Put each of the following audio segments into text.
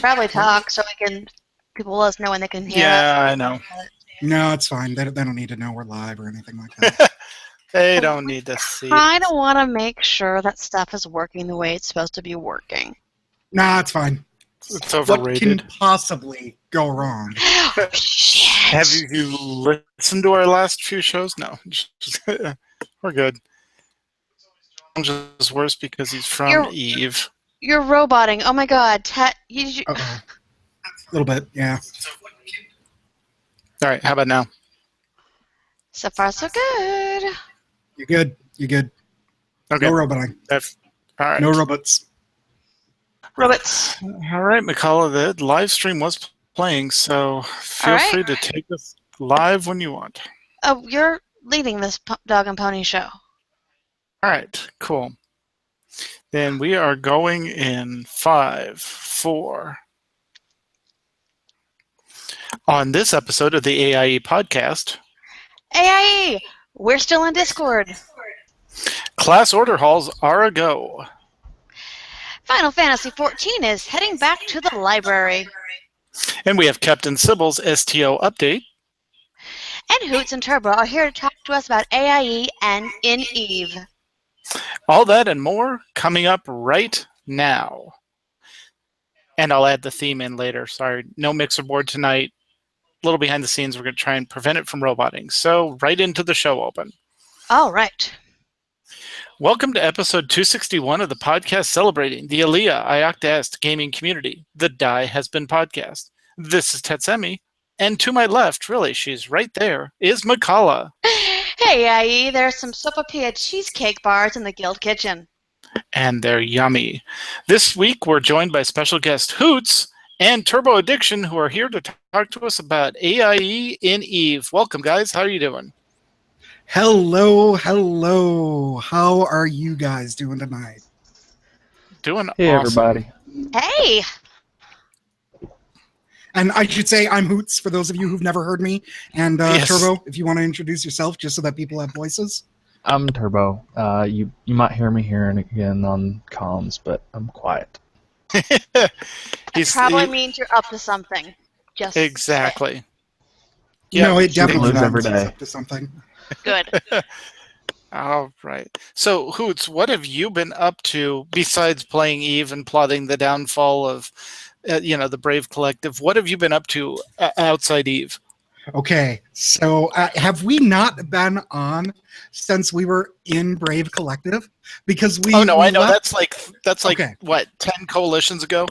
probably talk so people let us know when they can hear Yeah, I know. No, it's fine. They don't need to know we're live or anything like that. They don't need to see. I don't want to make sure that stuff is working the way it's supposed to be working. Nah, it's fine. It's overrated. What can possibly go wrong? Shit. Have you listened to our last few shows? No. We're good. Just worse because he's from Eve. You're roboting. Oh my god. Uh-oh. A little bit, yeah. All right, how about now? So far, so good. You're good. You're good. Okay. No roboting. All right. No robots. Robots. All right, McCullough, the live stream was playing, so feel free to take us live when you want. Oh, you're leading this dog and pony show. All right, cool. Then we are going in 5, 4. On this episode of the AIE Podcast, AIE, we're still in Discord. Class order halls are a go. Final Fantasy XIV is heading back to the library. And we have Captain Sybil's STO update. And Hoots and Turbo are here to talk to us about AIE and in Eve. All that and more coming up right now. And I'll add the theme in later. Sorry, no mixer board tonight. A little behind the scenes. We're going to try and prevent it from roboting. So right into the show open. All right. Welcome to episode 261 of the podcast celebrating the Aaliyah Ioctast gaming community. The Die Has Been podcast. This is Tetsemi. And to my left, really, she's right there, is McCullough. Hey, AIE, there's some sopapilla cheesecake bars in the Guild kitchen. And they're yummy. This week, we're joined by special guest Hoots and Turbo Addiction, who are here to talk to us about AIE in Eve. Welcome, guys. How are you doing? Hello, hello. How are you guys doing tonight? Doing Hey, awesome. everybody. Hey! And I should say I'm Hoots, for those of you who've never heard me. And Yes. Turbo, if you want to introduce yourself, just so that people have voices. I'm Turbo. You might hear me here and again on comms, but I'm quiet. Probably means you're up to something. Just Exactly. No, it Shooting definitely lives every means it's day. up to something. Good. All right. So, Hoots, what have you been up to besides playing Eve and plotting the downfall of, the Brave Collective? What have you been up to outside Eve? Okay, so have we not been on since we were in Brave Collective? Because we. Oh no, we I know left, that's like Okay. what 10 coalitions ago.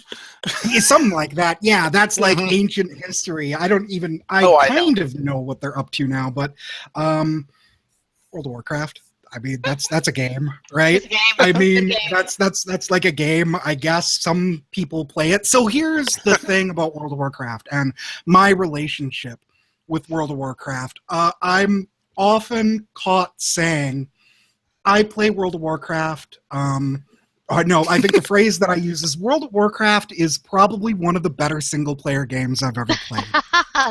something like that. Yeah, that's like Mhm. ancient history. I don't even. I kind of know what they're up to now, but World of Warcraft. I mean, that's a game, right? It's a game. I mean, It's a game. that's like a game. I guess some people play it. So here's the thing about World of Warcraft and my relationship with World of Warcraft. I'm often caught saying, I play World of Warcraft. No, I think the phrase that I use is World of Warcraft is probably one of the better single-player games I've ever played.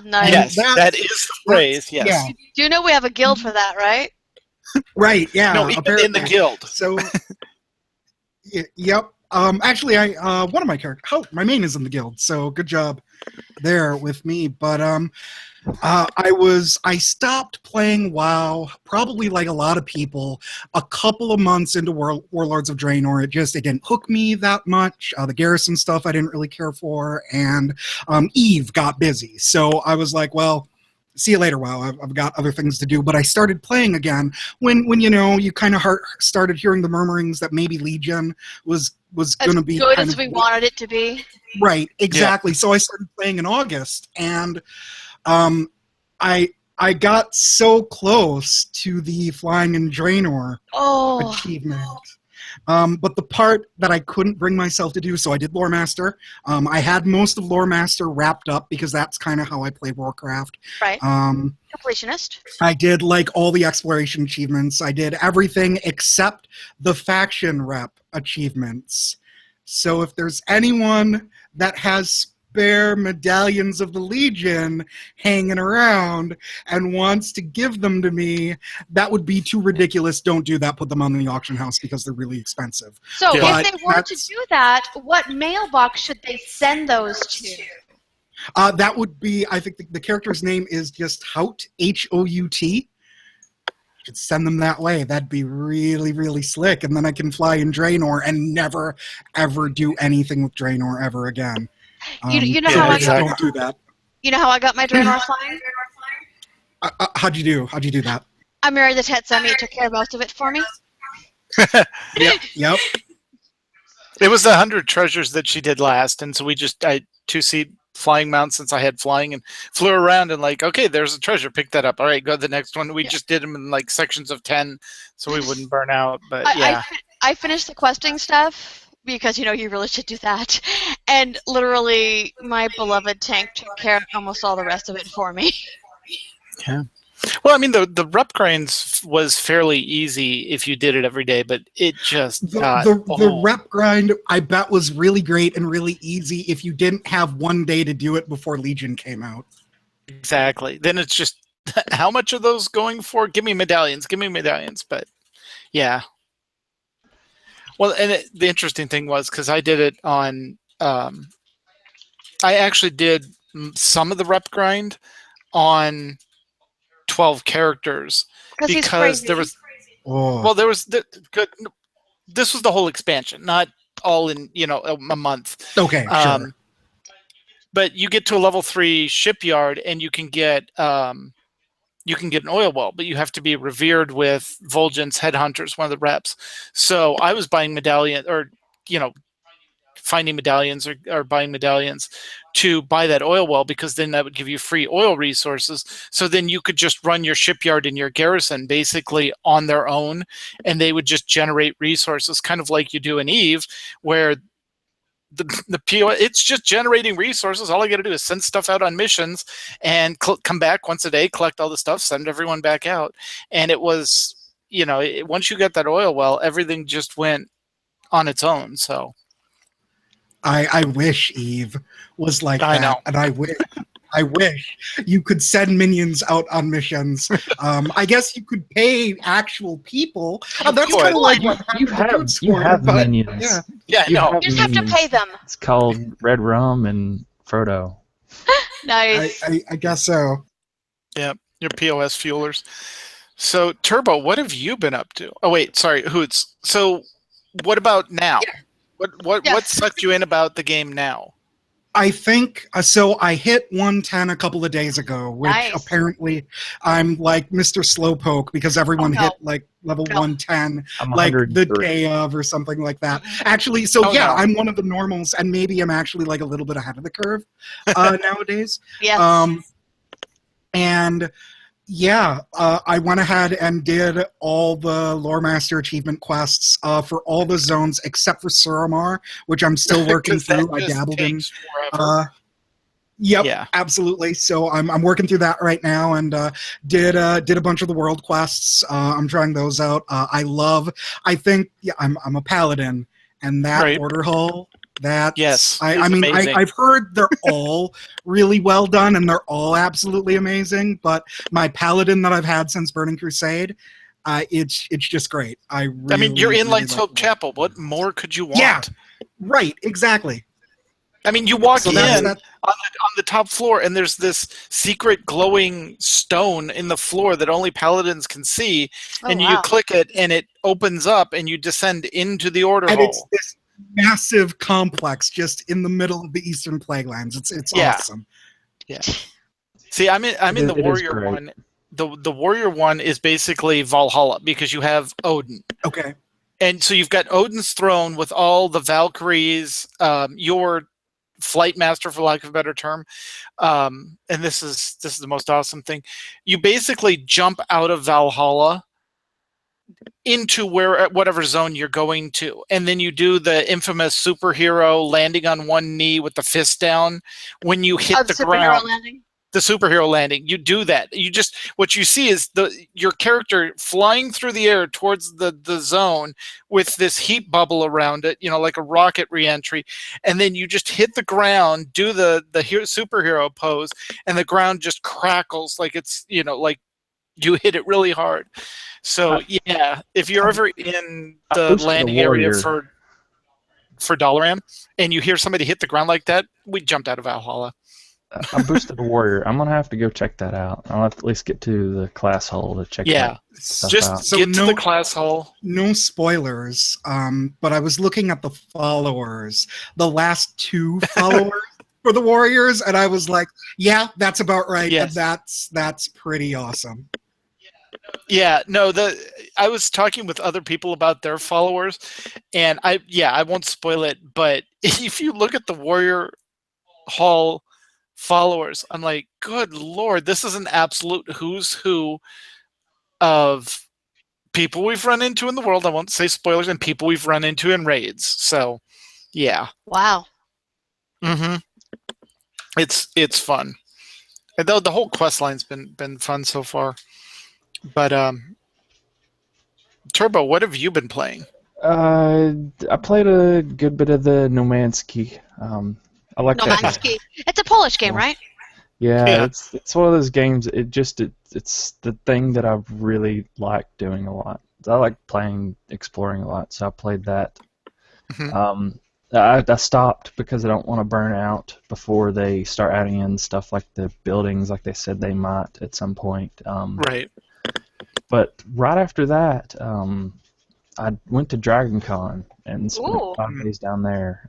Nice. Yes, that's- that is the phrase. Yes. Yeah, Do you know we have a guild for that, right? right. Yeah. No, even in the apparently. guild. So, yep. Actually, one of my characters, my main is in the guild, so good job there with me. But I stopped playing WoW, probably like a lot of people, a couple of months into Warlords of Draenor. It didn't hook me that much. The Garrison stuff I didn't really care for, and Eve got busy, so I was like, well, see you later, WoW. I've got other things to do. But I started playing again when you kind of started hearing the murmurings that maybe Legion was going to be good kind as of we wanted it to be. right. Exactly. Yeah. So I started playing in August, and I got so close to the Flying in Draenor achievement. But the part that I couldn't bring myself to do, so I did Lore Master. I had most of Lore Master wrapped up because that's kind of how I play Warcraft. Right. Completionist. I did like all the exploration achievements. I did everything except the faction rep achievements. So if there's anyone that has spare medallions of the Legion hanging around and wants to give them to me, that would be too ridiculous. Don't do that. Put them on the auction house because they're really expensive. So Yeah. if they were to do that, what mailbox should they send those to? That would be, I think the character's name is just Hout, H-O-U-T. Should send them that way. That'd be really, really slick. And then I can fly in Draenor and never, ever do anything with Draenor ever again. You know how I got- don't do that. You know how I got my Draenor flying? How'd you do that? I married the Tetsemi. It took care of most of it for me. Yep. It was the 100 treasures that she did last, and so I 2-seat flying mount since I had flying and flew around and like, okay, there's a treasure, pick that up. All right, go to the next one. We just did them in like sections of 10 so we wouldn't burn out. But yeah. I finished the questing stuff because, you really should do that. And literally, my beloved tank took care of almost all the rest of it for me. Yeah. Well, I mean, the rep grinds was fairly easy if you did it every day, but it just the rep grind, I bet, was really great and really easy if you didn't have one day to do it before Legion came out. Exactly. Then it's just, how much are those going for? Give me medallions. But yeah. Well, and the interesting thing was, because I did it on, I actually did some of the rep grind on 12 characters because there was this was the whole expansion, not all in a month. Okay, sure. But you get to a level 3 shipyard and you can get an oil well, but you have to be revered with Vol'jin's headhunters, one of the reps. So I was buying medallion or finding medallions or buying medallions to buy that oil well, because then that would give you free oil resources. So then you could just run your shipyard and your garrison basically on their own, and they would just generate resources, kind of like you do in EVE, where the PO, it's just generating resources. All I got to do is send stuff out on missions and come back once a day, collect all the stuff, send everyone back out. And it was, once you got that oil well, everything just went on its own. So I wish EVE was like that. I know. And I wish you could send minions out on missions. I guess you could pay actual people. That's kind of like what you have minions. Yeah, no. You just have to pay them. It's called Red Rum and Frodo. Nice. I guess so. Yeah, your POS fuelers. So, Turbo, what have you been up to? Oh, wait, sorry, Hoots. So, what about now? Yeah. What sucked you in about the game now? I think so. I hit 110 a couple of days ago, which apparently I'm like Mr. Slowpoke because everyone hit like level 110 like the day of or something like that. Actually, I'm one of the normals, and maybe I'm actually like a little bit ahead of the curve nowadays. Yes. And yeah, I went ahead and did all the Lore Master achievement quests for all the zones except for Suramar, which I'm still working through. I dabbled in. Yep, yeah. Absolutely. So I'm working through that right now, and did a bunch of the world quests. I'm trying those out. I think I'm a paladin, and that order hall. I've heard they're all really well done and they're all absolutely amazing, but my paladin that I've had since Burning Crusade, it's just great. You're in Light's Hope Chapel. What more could you want? Yeah, right, exactly. I mean, you walk in on the top floor, and there's this secret glowing stone in the floor that only paladins can see, you click it, and it opens up, and you descend into the order hall. It's this massive complex just in the middle of the Eastern Plaguelands. It's awesome. Yeah. See, I'm in the warrior one. The warrior one is basically Valhalla because you have Odin. Okay. And so you've got Odin's throne with all the Valkyries, your flight master, for lack of a better term. And this is the most awesome thing. You basically jump out of Valhalla into whatever zone you're going to, and then you do the infamous superhero landing on one knee with the fist down when you hit the ground. Landing? the superhero landing. You do that. What you see is your character flying through the air towards the zone with this heat bubble around it, like a rocket reentry, and then you just hit the ground, do the superhero pose, and the ground just crackles like it's like you hit it really hard. So yeah, if you're ever in the landing area for Dalaran and you hear somebody hit the ground like that, we jumped out of Valhalla. I boosted a warrior. I'm gonna have to go check that out. I'll have to at least get to the class hall to check that stuff out. So get to the class hall. No spoilers, but I was looking at the followers, the last 2 followers for the warriors, and I was like, yeah, that's about right. Yes. That's pretty awesome. Yeah, no, I was talking with other people about their followers, and I won't spoil it, but if you look at the warrior hall followers, I'm like, good Lord, this is an absolute who's who of people we've run into in the world. I won't say spoilers, and people we've run into in raids. So, yeah. Wow. Mm-hmm. It's fun. And the whole quest line's been fun so far. But Turbo, what have you been playing? I played a good bit of the No Man's Sky. I like No Man's Sky. It's a Polish game, right? Yeah, it's one of those games. It's the thing that I've really liked doing a lot. I like exploring a lot, so I played that. Mm-hmm. I stopped because I don't want to burn out before they start adding in stuff like the buildings, like they said they might at some point. Right. But right after that, I went to Dragon Con and spent 5 days down there.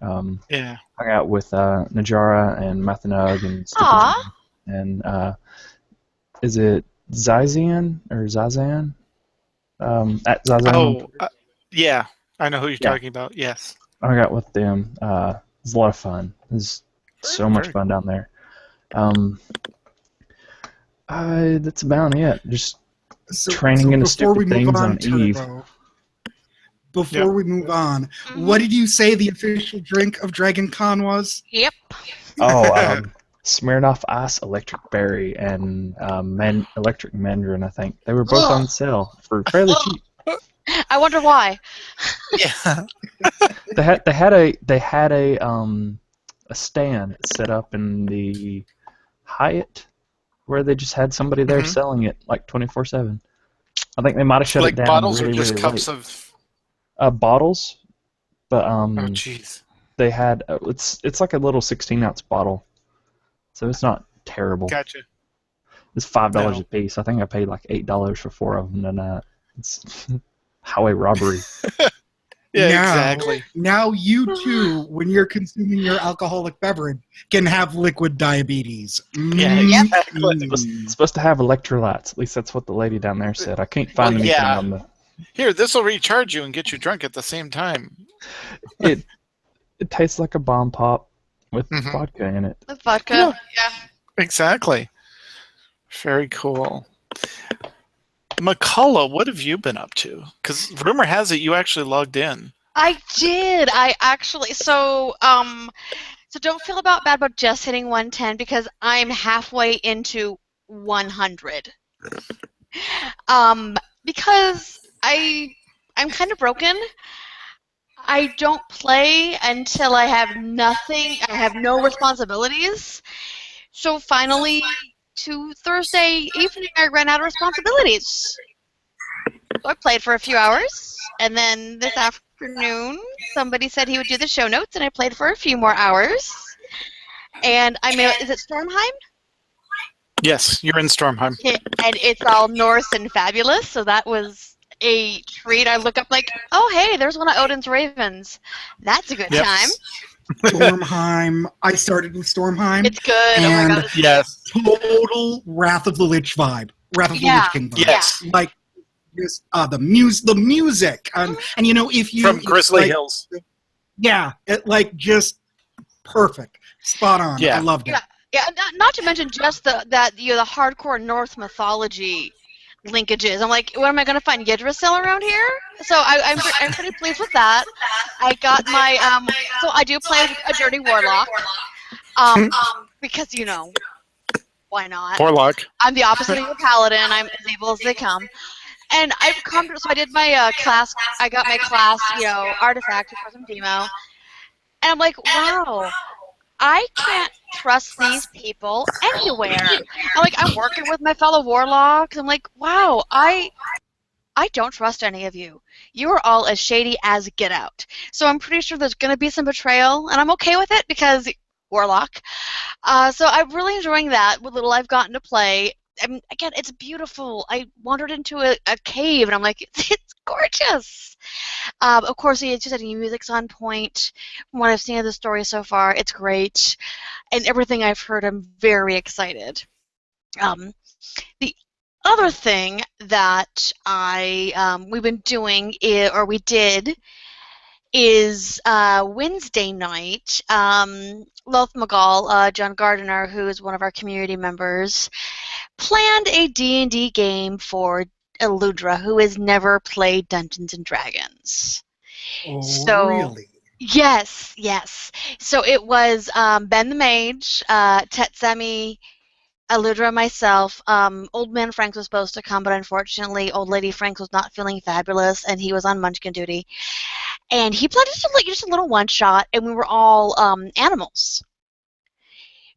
Yeah. Hung out with Najara and Mathanug and Aww. And is it Zizan or Zazan? At Zazan. Oh, yeah. I know who you're talking about. Yes. I hung out with them. It was a lot of fun. It was so much fun down there. That's about it. Just training into stupid things on Eve. Before we move on, what did you say the official drink of Dragon Con was? Yep. Smirnoff Ice Electric Berry and Electric Mandarin, I think. They were both on sale for fairly cheap. I wonder why. Yeah. They had a stand set up in the Hyatt where they just had somebody there selling it like 24/7. I think they might have shut it down. Bottles really, or just really cups late. of Bottles, but oh jeez. they had it's like a little 16-ounce bottle, so it's not terrible. Gotcha. It's $5 a piece. I think I paid like $8 for 4 of them tonight. It's highway robbery. Yeah, exactly. Now you too, when you're consuming your alcoholic beverage, can have liquid diabetes. Yeah, exactly. It's supposed to have electrolytes. At least that's what the lady down there said. I can't find anything on the. Here, this will recharge you and get you drunk at the same time. It tastes like a bomb pop with vodka in it. With vodka, yeah. Exactly. Very cool. McCullough, what have you been up to? Because rumor has it you actually logged in. I did. I actually. So don't feel bad about just hitting 110 because I'm halfway into 100. Because I'm kind of broken. I don't play until I have nothing. I have no responsibilities. So finally, to Thursday evening, I ran out of responsibilities. So I played for a few hours, and then this afternoon, somebody said he would do the show notes, and I played for a few more hours. And I made is it Stormheim? Yes, you're in Stormheim. And it's all Norse and fabulous, so that was a treat. I look up like, oh, hey, there's one of Odin's ravens. That's a good time. Stormheim. I started with Stormheim. It's good. And oh my God. Yes. Total Wrath of the Lich vibe. Wrath of the Lich King vibe. Yes. Like just the music, and you know if you from Grizzly Hills. Yeah, just perfect, spot on. Yeah. I loved it. Yeah. Not to mention just the hardcore Norse mythology linkages. I'm like, what am I going to find Yggdrasil around here? So I'm pretty pleased with that. I got my so I do play a dirty warlock, because Why not? Warlock. I'm the opposite of your paladin. I'm as able as they come. And I've come to, so I did my class, I got my class, artifact for some demo. And I'm like, wow, I can't trust these people anywhere. I'm working with my fellow warlocks. I'm like, wow, I don't trust any of you. You are all as shady as get out. So I'm pretty sure there's going to be some betrayal, and I'm okay with it because warlock. So I'm really enjoying that. What little I've gotten to play. And again, it's beautiful. I wandered into a cave, and I'm like, it's gorgeous. Of course, it's just the music's on point. From what I've seen of the story so far, it's great. And everything I've heard, I'm very excited. The other thing that we've been doing, we did, is Wednesday night. Loth McGall, John Gardiner, who is one of our community members, planned a D&D game for Eludra, who has never played Dungeons & Dragons. Oh, really? Yes. So it was Ben the Mage, Tetsemi, Eludra, myself. Old Man Franks was supposed to come, but unfortunately, Old Lady Franks was not feeling fabulous, and he was on Munchkin duty. And he played just a little one-shot, and we were all animals.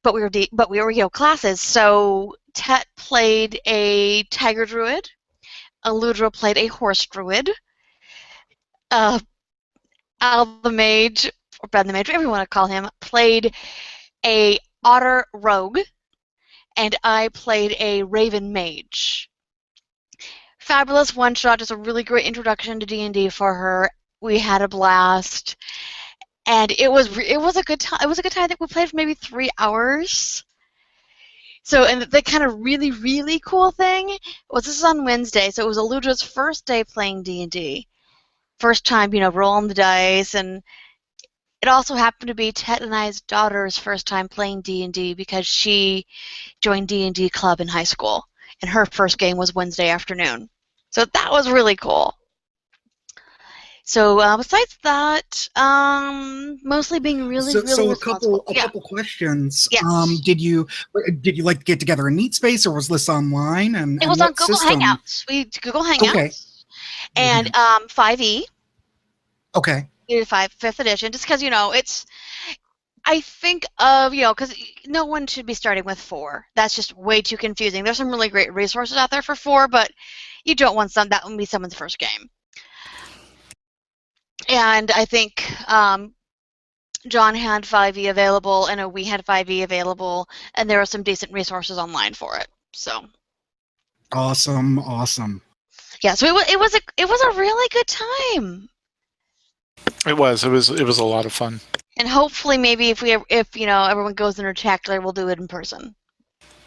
But we were classes. So Tet played a tiger druid. Eludra played a horse druid. Al the Mage, or Ben the Mage, whatever you want to call him, played a otter rogue. And I played a raven mage. Fabulous one-shot, just a really great introduction to D&D for her. We had a blast, and it was a good time. It was a good time. I think we played for maybe 3 hours. So, and the kind of really, really cool thing was this is on Wednesday, so it was Eludra's first day playing D&D. First time, rolling the dice, and it also happened to be Tet and I's daughter's first time playing D&D because she joined D&D club in high school, and her first game was Wednesday afternoon. So that was really cool. So besides that, mostly being really, really so a responsible. couple questions. Yes. Did you get together in Neat Space, or was this online? And it was on Google system? Hangouts. Google Hangouts. Okay. And 5e. Okay. 5th edition, just because it's. I think of because no one should be starting with 4. That's just way too confusing. There's some really great resources out there for 4, but you don't want that would be someone's first game. And I think John had 5e available, and we had 5e available, and there are some decent resources online for it. So. Awesome. Yeah, so it was a really good time. It was a lot of fun. And hopefully, maybe if everyone goes intertacular, we'll do it in person.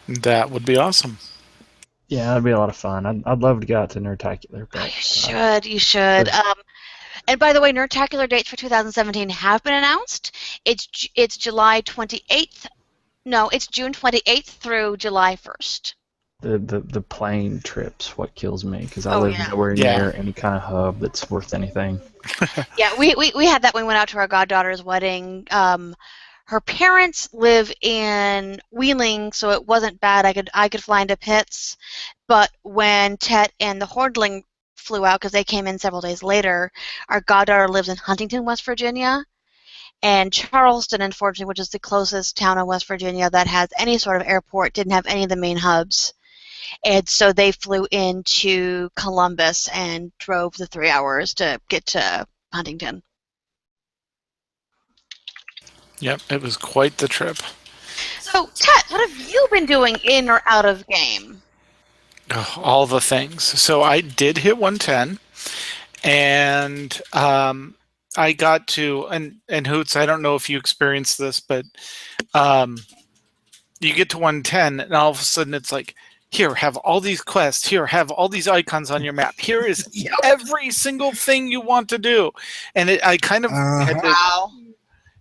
That would be awesome. Yeah, that'd be a lot of fun. I'd love to go out to Nerdtacular. But, you should. And by the way, Nerdtacular dates for 2017 have been announced. It's July 28th. No, it's June 28th through July 1st. The plane trip's what kills me, because I live nowhere near any kind of hub that's worth anything. Yeah, we had that when we went out to our goddaughter's wedding. Her parents live in Wheeling, so it wasn't bad. I could fly into Pitts, but when Tet and the Hordling flew out, because they came in several days later, our goddaughter lives in Huntington, West Virginia, and Charleston, unfortunately, which is the closest town in West Virginia that has any sort of airport, didn't have any of the main hubs. And so they flew into Columbus and drove the 3 hours to get to Huntington. Yep, it was quite the trip. So, Tet, what have you been doing in or out of game? Oh, all the things. So I did hit 110, and I got to, and Hoots, I don't know if you experienced this, but you get to 110, and all of a sudden it's like, here, have all these quests. Here, have all these icons on your map. Here is every single thing you want to do. And I kind of had to... Wow.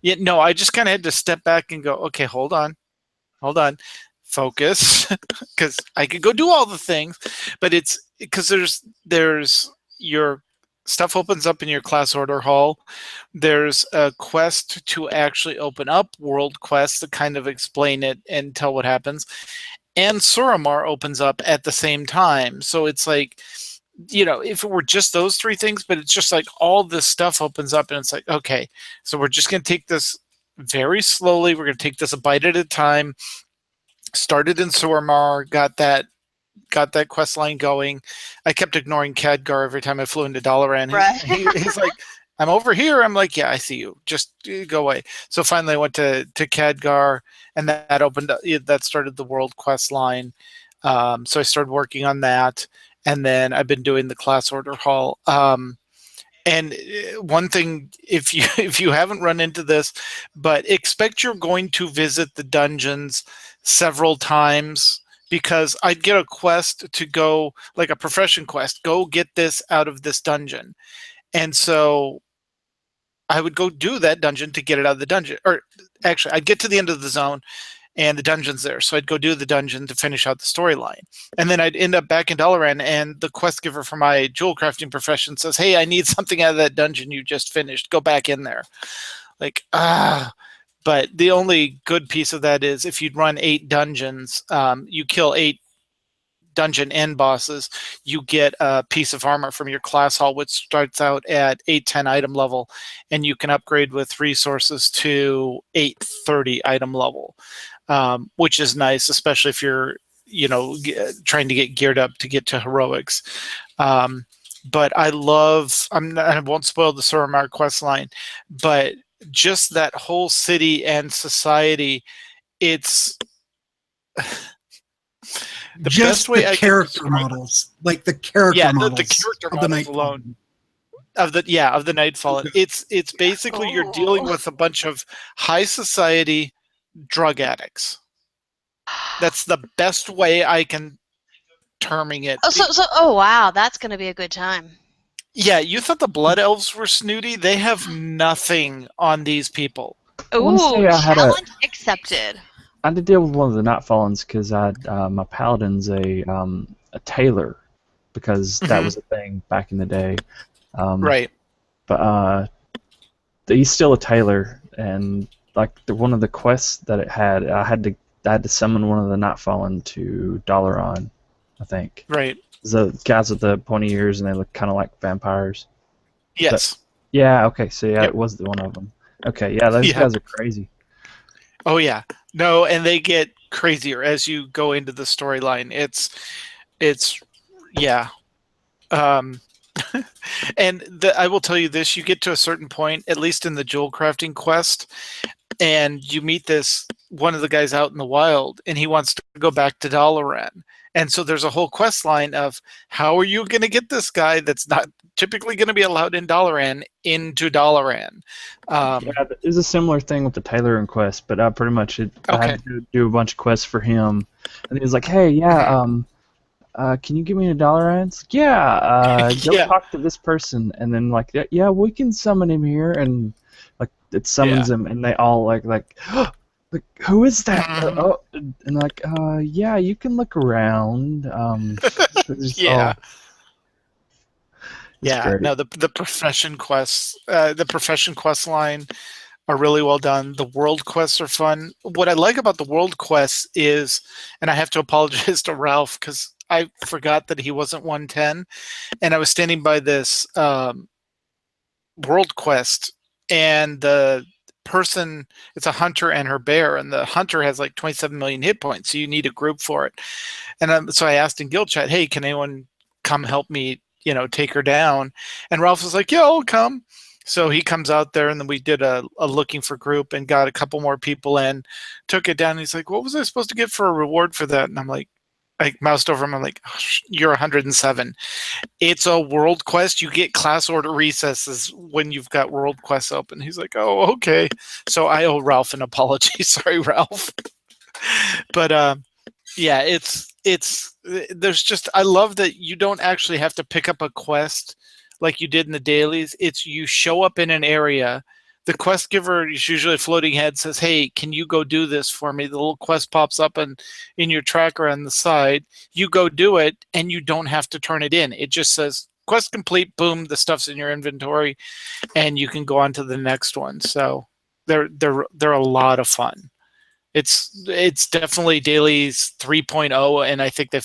Yeah, no, I just kind of had to step back and go, okay, hold on, focus, because I could go do all the things, but it's because there's your stuff opens up in your class order hall. There's a quest to actually open up world quests to kind of explain it and tell what happens. and Suramar opens up at the same time. So it's like, if it were just those three things, but it's just like all this stuff opens up, and it's like, okay, so we're just going to take this very slowly. We're going to take this a bite at a time. Started in Suramar, got that quest line going. I kept ignoring Khadgar every time I flew into Dalaran. Right. He's like, I'm over here. I'm like, yeah, I see you. Just go away. So finally I went to Khadgar, and that opened up, that started the world quest line. So I started working on that, and then I've been doing the class order hall. And one thing, if you haven't run into this, but expect you're going to visit the dungeons several times, because I'd get a quest to go, like a profession quest, go get this out of this dungeon. And so I would go do that dungeon to get it out of the dungeon. Or actually, I'd get to the end of the zone, and the dungeon's there. So I'd go do the dungeon to finish out the storyline. And then I'd end up back in Dalaran, and the quest giver for my jewel crafting profession says, hey, I need something out of that dungeon you just finished. Go back in there. Like, But the only good piece of that is if you'd run 8 dungeons, you kill 8 dungeon end bosses, you get a piece of armor from your class hall, which starts out at 810 item level, and you can upgrade with resources to 830 item level, which is nice, especially if you're trying to get geared up to get to heroics. But I won't spoil the Suramar quest line, but just that whole city and society, it's the just best way the I character can models, like the character models, the character of the models Nightfall. alone of the Nightfall. It's basically you're dealing with a bunch of high society drug addicts. That's the best way I can terming it. Oh wow, that's gonna be a good time. Yeah, you thought the Blood Elves were snooty? They have nothing on these people. Ooh, challenge accepted. I had to deal with one of the Nightfallens because my paladin's a tailor, because that was a thing back in the day. Right. But he's still a tailor, and like one of the quests that it had, I had to summon one of the Nightfallen to Dalaran, I think. Right. The guys with the pointy ears, and they look kind of like vampires. Yes. Yeah. Okay. So yeah, it was the one of them. Okay. Yeah, those guys are crazy. Oh yeah. No, and they get crazier as you go into the storyline. It's yeah. And I will tell you this: you get to a certain point, at least in the jewel crafting quest, and you meet one of the guys out in the wild, and he wants to go back to Dalaran. And so there's a whole quest line of how are you going to get this guy that's not typically going to be allowed in Dalaran into Dalaran. There's a similar thing with the tailoring quest, but pretty much I had to do a bunch of quests for him, and he was like, "Hey, yeah, can you give me $1?" It's like, yeah, go talk to this person, and then like, yeah, we can summon him here, and like it summons him, and they all like, who is that? And like, yeah, you can look around. Yeah. Great. No, the profession quests, the profession quest line are really well done. The world quests are fun. What I like about the world quests is, and I have to apologize to Ralph because I forgot that he wasn't 110, and I was standing by this world quest, and the person, it's a hunter and her bear, and the hunter has like 27 million hit points, so you need a group for it. And so I asked in guild chat, hey, can anyone come help me, take her down? And Ralph was like, yeah, I'll come. So he comes out there, and then we did a looking for group and got a couple more people in, took it down. And he's like, what was I supposed to get for a reward for that? And I'm like, I moused over him. I'm like, oh, you're 107. It's a world quest. You get class order recesses when you've got world quests open. He's like, oh, okay. So I owe Ralph an apology. Sorry, Ralph. But yeah, there's just, I love that you don't actually have to pick up a quest like you did in the dailies. It's you show up in an area. The quest giver is usually a floating head, says, hey, can you go do this for me? The little quest pops up in your tracker on the side. You go do it, and you don't have to turn it in. It just says, quest complete, boom, the stuff's in your inventory, and you can go on to the next one. So they're a lot of fun. It's definitely Dailies 3.0, and I think they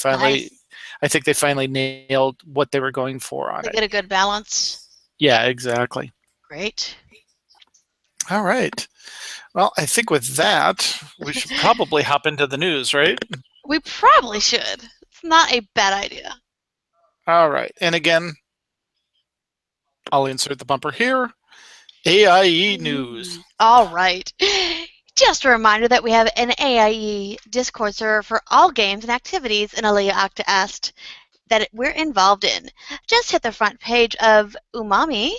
finally nailed what they were going for on They it. get a good balance. Yeah, exactly. Great. All right. Well, I think with that, we should probably hop into the news, right? We probably should. It's not a bad idea. All right. And again, I'll insert the bumper here. AIE news. All right. Just a reminder that we have an AIE Discord server for all games and activities in Alea Octa Est that we're involved in. Just hit the front page of Umami,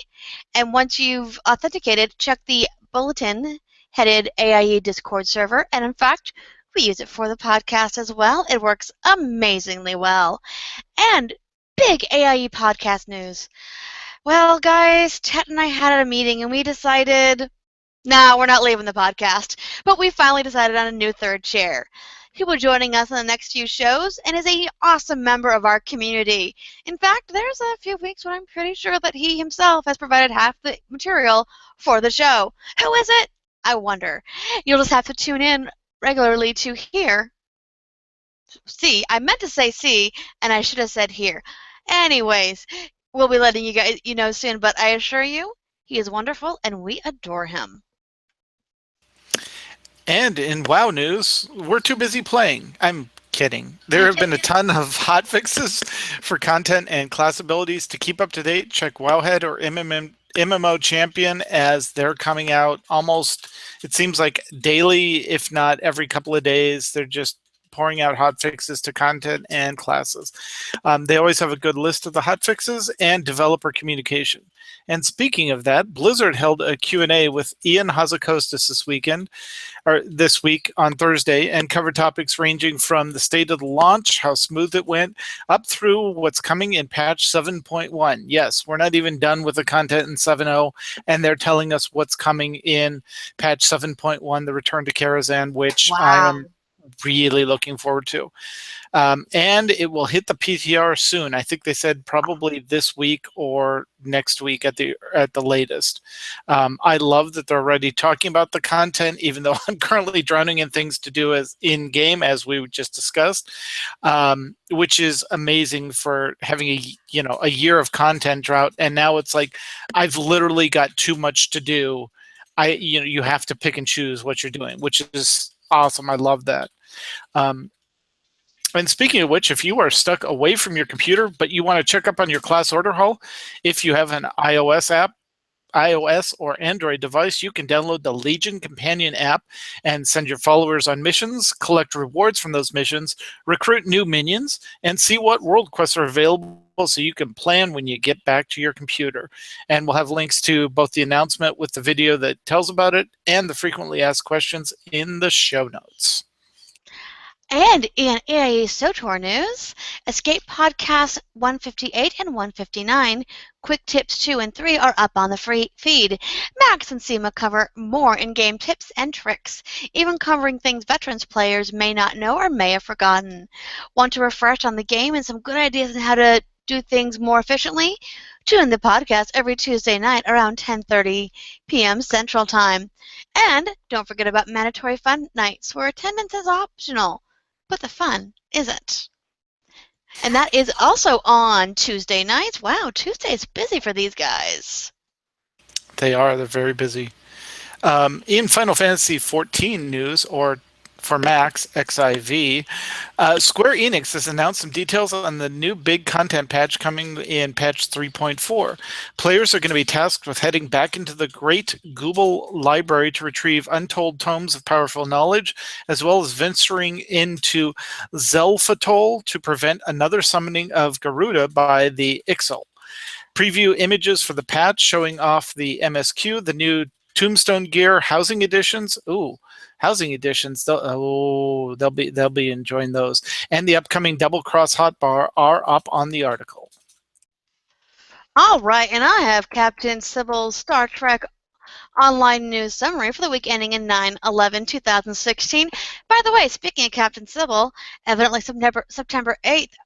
and once you've authenticated, check the bulletin headed AIE Discord server. And in fact, we use it for the podcast as well. It works amazingly well. And big AIE podcast news. Well, guys, Tet and I had a meeting and we decided, nah, we're not leaving the podcast. But we finally decided on a new third chair. He'll be joining us in the next few shows and is an awesome member of our community. In fact, there's a few weeks when I'm pretty sure that he himself has provided half the material for the show. Who is it? I wonder. You'll just have to tune in regularly to hear. See, I meant to say see, and I should have said here. Anyways, we'll be letting you guys know soon, but I assure you, he is wonderful and we adore him. And in WoW news, we're too busy playing. I'm kidding. There have been a ton of hotfixes for content and class abilities. To keep up to date, check Wowhead or MMO Champion, as they're coming out almost, it seems like daily, if not every couple of days. They're just pouring out hotfixes to content and classes. They always have a good list of the hotfixes and developer communication. And speaking of that, Blizzard held a Q&A with Ian Hazakostas this week on Thursday, and covered topics ranging from the state of the launch, how smooth it went, up through what's coming in patch 7.1. Yes, we're not even done with the content in 7.0, and they're telling us what's coming in patch 7.1, the return to Karazhan, which I am really looking forward to. And it will hit the PTR soon. I think they said probably this week or next week at the latest. I love that they're already talking about the content, even though I'm currently drowning in things to do as in game, as we just discussed, which is amazing for having a year of content drought. And now it's like I've literally got too much to do. You have to pick and choose what you're doing, which is awesome. I love that. And speaking of which, if you are stuck away from your computer, but you want to check up on your class order hall, if you have an iOS or Android device, you can download the Legion Companion app and send your followers on missions, collect rewards from those missions, recruit new minions, and see what world quests are available so you can plan when you get back to your computer. And we'll have links to both the announcement with the video that tells about it and the frequently asked questions in the show notes. And in AIE SOTOR news, Escape Podcast 158 and 159, Quick Tips 2 and 3 are up on the free feed. Max and Seema cover more in-game tips and tricks, even covering things veterans players may not know or may have forgotten. Want to refresh on the game and some good ideas on how to do things more efficiently? Tune in the podcast every Tuesday night around 10:30 p.m. Central Time. And don't forget about mandatory fun nights where attendance is optional, but the fun isn't. And that is also on Tuesday nights. Wow, Tuesday's busy for these guys. They're very busy. In Final Fantasy XIV news, or for Max, XIV, Square Enix has announced some details on the new big content patch coming in patch 3.4. Players are going to be tasked with heading back into the great Google library to retrieve untold tomes of powerful knowledge, as well as venturing into Zelfatol to prevent another summoning of Garuda by the Ixal. Preview images for the patch showing off the MSQ, the new Tombstone Gear housing editions. Ooh, housing editions. They'll be enjoying those. And the upcoming Double Cross Hotbar are up on the article. All right, and I have Captain Sybil's Star Trek Online News Summary for the week ending in 9/11/2016. By the way, speaking of Captain Sybil, evidently September 8th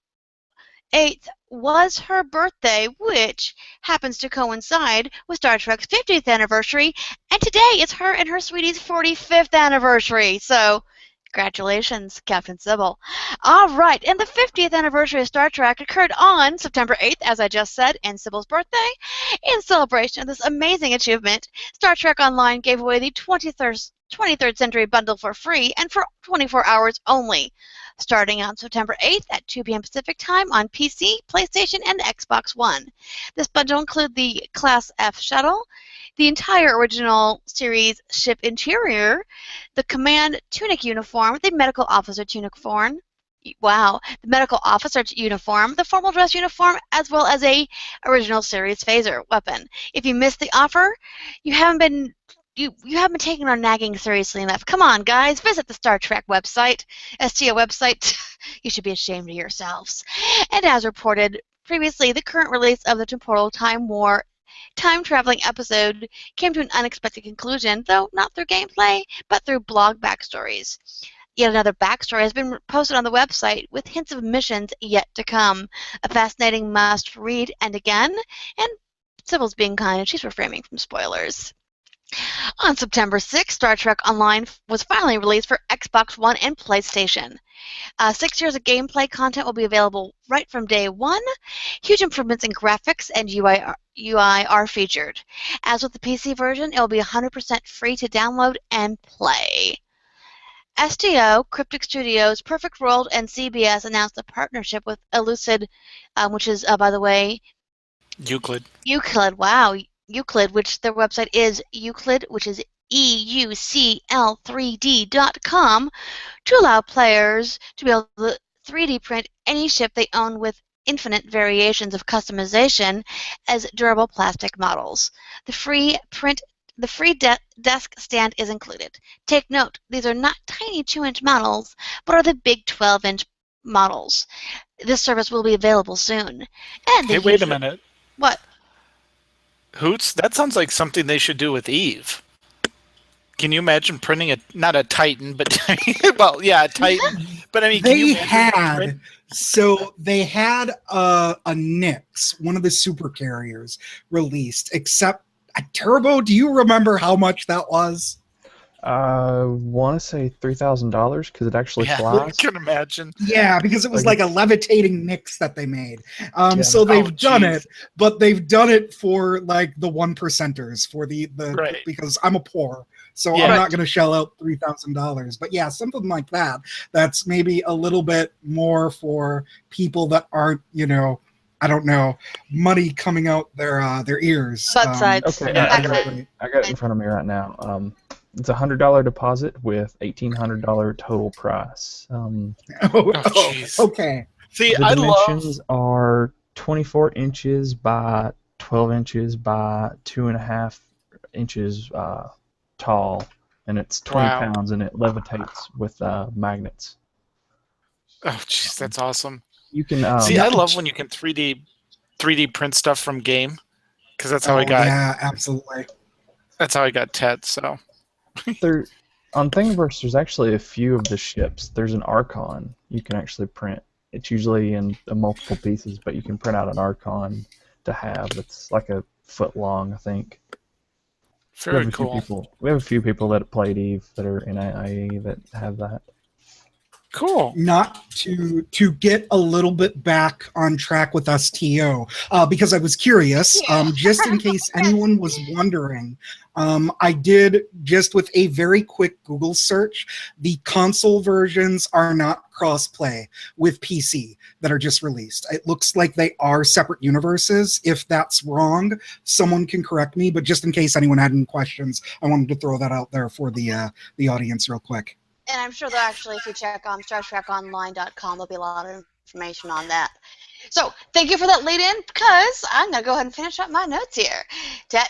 was her birthday, which happens to coincide with Star Trek's 50th anniversary, and today is her and her sweetie's 45th anniversary. So Congratulations, Captain Sybil. All right, and the 50th anniversary of Star Trek occurred on September 8th, as I just said, and Sybil's birthday. In celebration of this amazing achievement, Star Trek Online gave away the 23rd Century Bundle for free and for 24 hours only, starting on September 8th at 2 p.m. Pacific Time on PC, PlayStation, and Xbox One. This bundle includes the Class F shuttle, the entire original series ship interior, the command tunic uniform, the medical officer tunic form, wow, the medical officer uniform, the formal dress uniform, as well as a original series phaser weapon. If you missed the offer, you haven't been taking our nagging seriously enough. Come on, guys, visit the Star Trek website, STO website. You should be ashamed of yourselves. And as reported previously, the current release of the Temporal Time War time-traveling episode came to an unexpected conclusion, though not through gameplay, but through blog backstories. Yet another backstory has been posted on the website with hints of missions yet to come. A fascinating must-read, and again, and Sybil's being kind, and she's refraining from spoilers. On September 6th, Star Trek Online was finally released for Xbox One and PlayStation. 6 years of gameplay content will be available right from day one. Huge improvements in graphics and UI are featured. As with the PC version, it will be 100% free to download and play. STO, Cryptic Studios, Perfect World, and CBS announced a partnership with Elucid, which is, by the way, Euclid. Wow. Euclid, which their website is Euclid, which is EUCL3D.com, to allow players to be able to 3D print any ship they own with infinite variations of customization as durable plastic models. The free desk stand is included. Take note, these are not tiny 2-inch models, but are the big 12-inch models. This service will be available soon. And Hey, wait a minute. What? Hoots, that sounds like something they should do with Eve. Can you imagine printing not a Titan, but well, yeah, a Titan. But I mean, they had a Nyx, one of the super carriers, released. Except Turbo. Do you remember how much that was? I want to say $3,000 because it actually flies. I can imagine. Yeah, because it was like a levitating Nyx that they made. So they've done it, but they've done it for like the 1%ers for the right. Because I'm a poor. So I'm not going to shell out $3,000. But yeah, something like that. That's maybe a little bit more for people that aren't, I don't know, money coming out their ears. Butt sides. Okay, I got it in front of me right now. It's a $100 deposit with $1,800 total price. Okay. See, the dimensions are 24 inches by 12 inches by 2.5 inches tall, and it's 20 pounds, and it levitates with magnets. Oh, jeez, that's awesome. You can see. I love when you can 3D print stuff from game, because that's how I got. Yeah, absolutely. That's how I got Ted. So. On Thingiverse, there's actually a few of the ships. There's an Archon you can actually print. It's usually in multiple pieces, but you can print out an Archon to have. It's like a foot long, I think. Very cool. We have a few people that played Eve that are in AIE that have that. Cool. Not to get a little bit back on track with STO, because I was curious, just in case anyone was wondering, I did, just with a very quick Google search, the console versions are not cross-play with PC that are just released. It looks like they are separate universes. If that's wrong, someone can correct me, but just in case anyone had any questions, I wanted to throw that out there for the audience real quick. And I'm sure that actually, if you check on StarTrekOnline.com, there'll be a lot of information on that. So thank you for that lead-in, because I'm going to go ahead and finish up my notes here. Tet,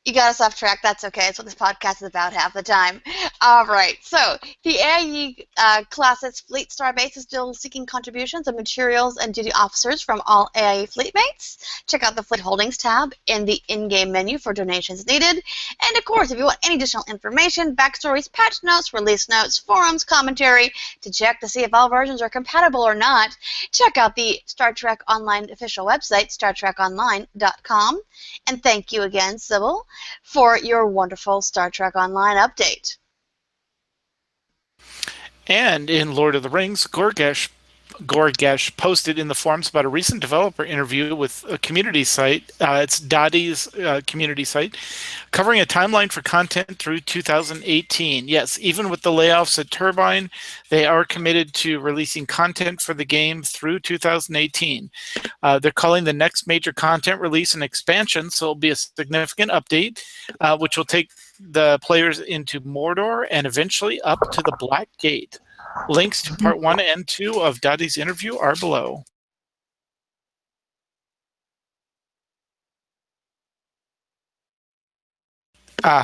you got us off track. That's okay. That's what this podcast is about half the time. All right. So the AIE Classics Fleet Star Base is still seeking contributions of materials and duty officers from all AIE fleet mates. Check out the Fleet Holdings tab in the in-game menu for donations needed. And, of course, if you want any additional information, backstories, patch notes, release notes, forums, commentary, to check to see if all versions are compatible or not, check out the Star Trek Online official website, StarTrekOnline.com. And thank you again, Sybil, for your wonderful Star Trek Online update. And in Lord of the Rings, Gorgesh posted in the forums about a recent developer interview with a community site. It's Dottie's community site, covering a timeline for content through 2018. Yes, even with the layoffs at Turbine, they are committed to releasing content for the game through 2018. They're calling the next major content release an expansion, so it'll be a significant update, which will take the players into Mordor and eventually up to the Black Gate. Links to part 1 and 2 of Dottie's interview are below.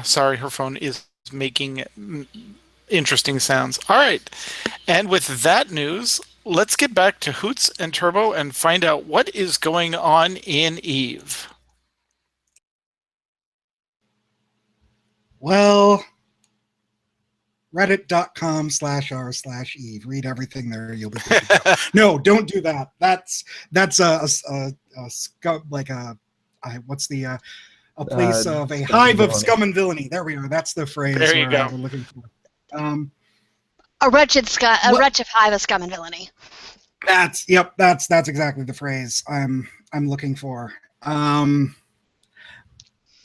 Sorry, her phone is making interesting sounds. All right. And with that news, let's get back to Hoots and Turbo and find out what is going on in EVE. Well, reddit.com/r/Eve. Read everything there. You'll be good to go. No, don't do that. That's a place of a hive of scum and villainy. There we are. That's the phrase There you go. we're looking for. A wretched hive of scum and villainy. That's exactly the phrase I'm looking for.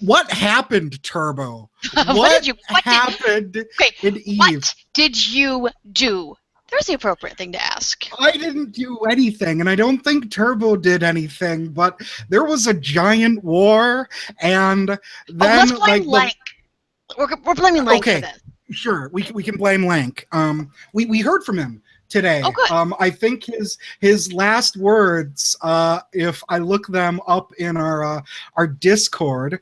What happened, Turbo? What happened in Eve? What did you do? There's the appropriate thing to ask. I didn't do anything, and I don't think Turbo did anything, but there was a giant war, and then let's blame Lank. We're blaming Lank for this. Sure, we can blame Lank. We heard from him today. Oh, good. I think his last words, if I look them up in our Discord,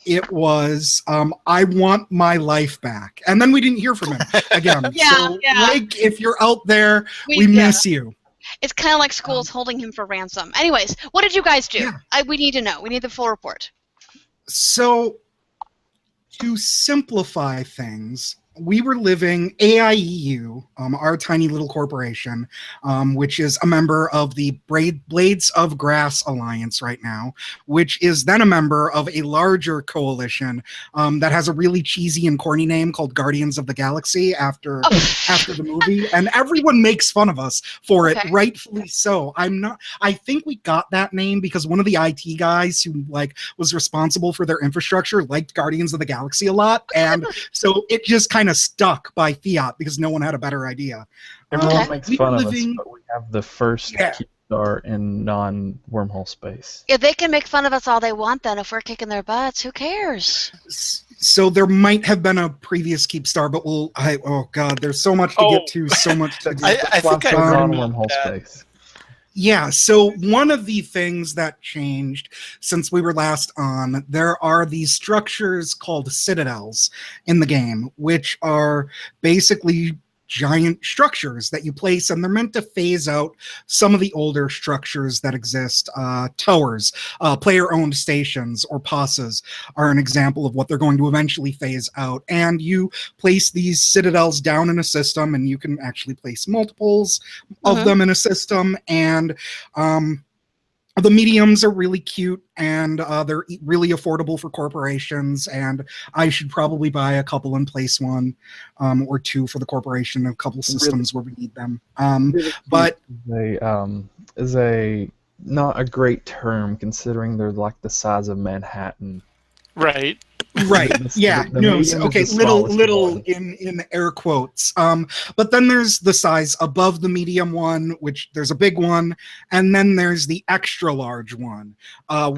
it was, I want my life back. And then we didn't hear from him again. So, Lank, if you're out there, we miss you. It's kind of like school's holding him for ransom. Anyways, what did you guys do? Yeah. We need to know. We need the full report. So, to simplify things, we were living AIEU, our tiny little corporation, which is a member of the Blades of Grass Alliance right now, which is then a member of a larger coalition that has a really cheesy and corny name called Guardians of the Galaxy after the movie, and everyone makes fun of us for it, rightfully so. I think we got that name because one of the IT guys who was responsible for their infrastructure liked Guardians of the Galaxy a lot, and so it just kind of stuck by fiat because no one had a better idea. Everyone makes fun of us, but we have the first Keepstar in non-wormhole space. Yeah, they can make fun of us all they want then. If we're kicking their butts, who cares? So there might have been a previous Keepstar, but oh god, there's so much to get to, so much to do. I think I non-wormhole space. Yeah, so one of the things that changed since we were last on, there are these structures called citadels in the game, which are basically giant structures that you place, and they're meant to phase out some of the older structures that exist. Towers, player-owned stations, or passes are an example of what they're going to eventually phase out. And you place these citadels down in a system, and you can actually place multiples of them in a system. And the mediums are really cute, and they're really affordable for corporations, and I should probably buy a couple and place one or two for the corporation, a couple systems where we need them. But is a not a great term considering they're like the size of Manhattan. Right. Right. Yeah. Little in air quotes. But then there's the size above the medium one, which there's a big one, and then there's the extra large one,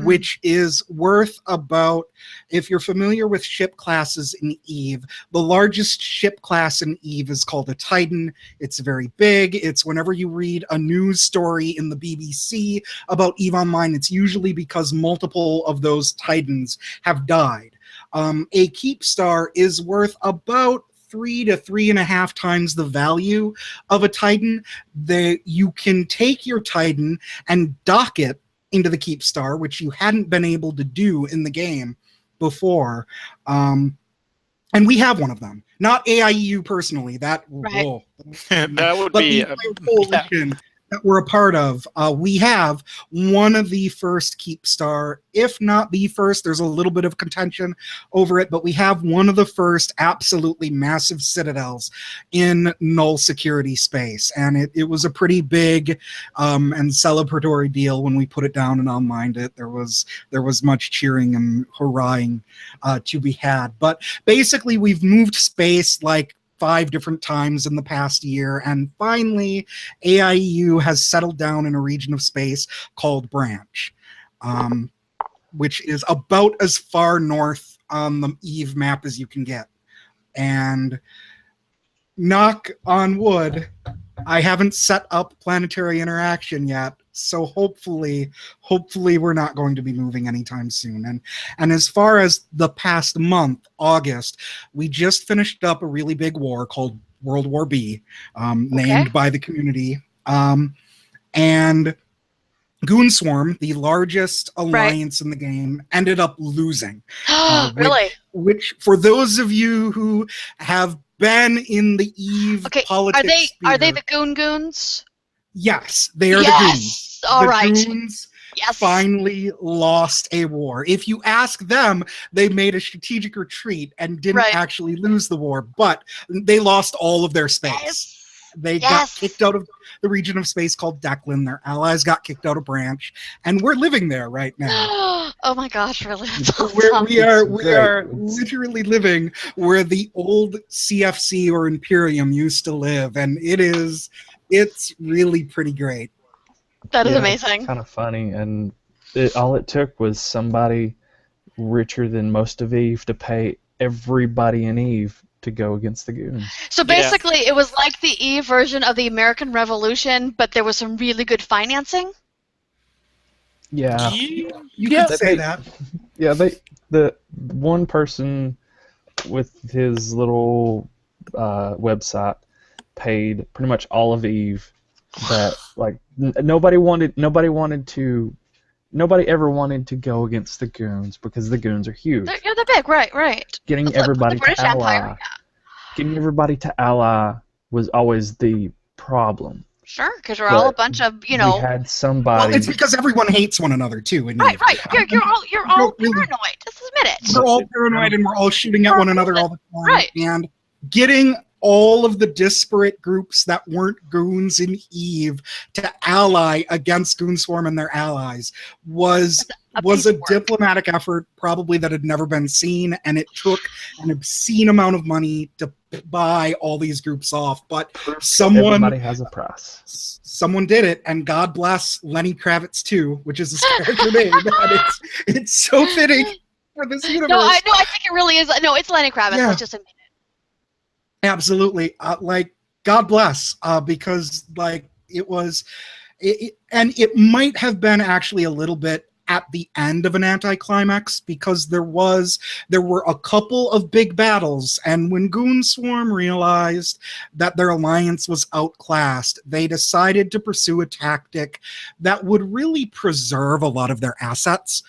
which is worth about, if you're familiar with ship classes in EVE, the largest ship class in EVE is called a Titan. It's very big. It's whenever you read a news story in the BBC about EVE Online, it's usually because multiple of those Titans have died. A Keepstar is worth about 3 to 3.5 times the value of a Titan. You can take your Titan and dock it into the Keepstar, which you hadn't been able to do in the game before. And we have one of them. Not AIEU personally. That that would be the coalition that we're a part of, we have one of the first Keepstar, if not the first. There's a little bit of contention over it, but we have one of the first absolutely massive citadels in null security space, and it was a pretty big and celebratory deal when we put it down and online it. There was much cheering and hurrahing to be had, but basically we've moved space like 5 different times in the past year, and finally AIEU has settled down in a region of space called Branch, which is about as far north on the EVE map as you can get. And knock on wood, I haven't set up planetary interaction yet, so hopefully we're not going to be moving anytime soon. And as far as the past month, August, we just finished up a really big war called World War B, named by the community. And Goonswarm, the largest alliance in the game, ended up losing. Really? Which, for those of you who have been in the EVE politics are they the Goons? Yes, they are the Goons. All right. The Goons finally lost a war. If you ask them, they made a strategic retreat and didn't actually lose the war, but they lost all of their space. They got kicked out of the region of space called Declan. Their allies got kicked out of Branch, and we're living there right now. Oh my gosh, really? That's awesome. We are literally living where the old CFC or Imperium used to live, and it's really pretty great. That is amazing. It's kind of funny, and all it took was somebody richer than most of EVE to pay everybody in EVE to go against the Goons. So basically, it was like the EVE version of the American Revolution, but there was some really good financing. Yeah, you could say that. Yeah, the one person with his little website paid pretty much all of EVE. That like nobody ever wanted to go against the Goons because the Goons are huge. They're big, right. Getting everybody to ally was always the problem. Sure, because we're all a bunch of, We had somebody. Well, it's because everyone hates one another too. Right. You're all paranoid. Just admit it. We're all paranoid and we're all shooting at one another all the time. Right. And getting all of the disparate groups that weren't Goons in EVE to ally against Goonswarm and their allies was a diplomatic effort probably that had never been seen, and it took an obscene amount of money to buy all these groups off. But everybody has a price. Someone did it, and God bless Lenny Kravitz too, which is his character name. And it's so fitting for this universe. No, I think it really is. No, it's Lenny Kravitz. Yeah. Let's just admit it. Absolutely. God bless, because it was, and it might have been actually a little bit at the end of an anticlimax, because there were a couple of big battles, and when Goonswarm realized that their alliance was outclassed, they decided to pursue a tactic that would really preserve a lot of their assets.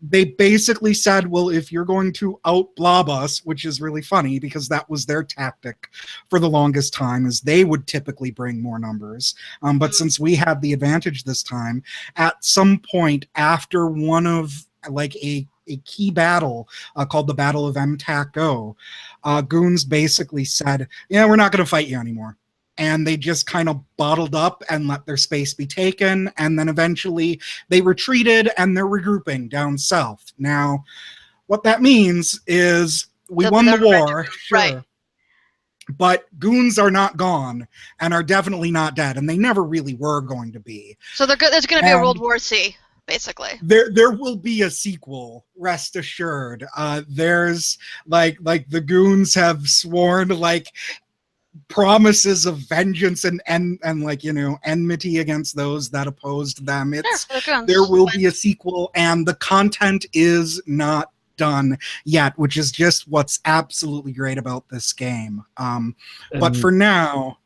They basically said, well, if you're going to out-blob us, which is really funny because that was their tactic for the longest time, as they would typically bring more numbers. But since we had the advantage this time, at some point after one of a key battle called the Battle of MTAC-O, Goons basically said, yeah, we're not going to fight you anymore. And they just kind of bottled up and let their space be taken, and then eventually they retreated and they're regrouping down south. Now, what that means is we won the war, sure, right, but Goons are not gone and are definitely not dead, and they never really were going to be. So there's going to be a World War C, basically. There will be a sequel, rest assured. There's the Goons have sworn promises of vengeance and enmity against those that opposed them. There will be a sequel, and the content is not done yet, which is just what's absolutely great about this game. But for now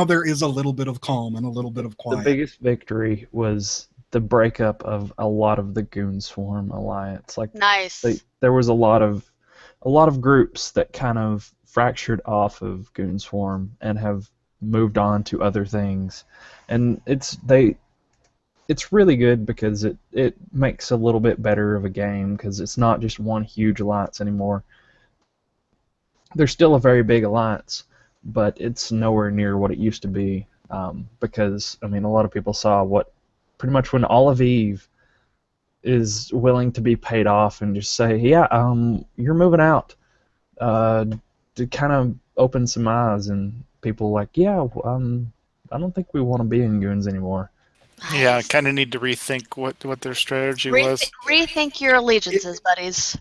there is a little bit of calm and a little bit of quiet. The biggest victory was the breakup of a lot of the Goonswarm alliance. Nice. There was a lot of groups that kind of fractured off of Goonswarm and have moved on to other things, and it's really good because it makes a little bit better of a game because it's not just one huge alliance anymore. There's still a very big alliance, but it's nowhere near what it used to be. Because I mean, a lot of people saw what pretty much when all of Eve is willing to be paid off and just say, yeah, you're moving out, to kind of open some eyes, and people like, yeah, I don't think we want to be in Goons anymore. Yeah, kind of need to rethink what their strategy was. Rethink your allegiances, buddies.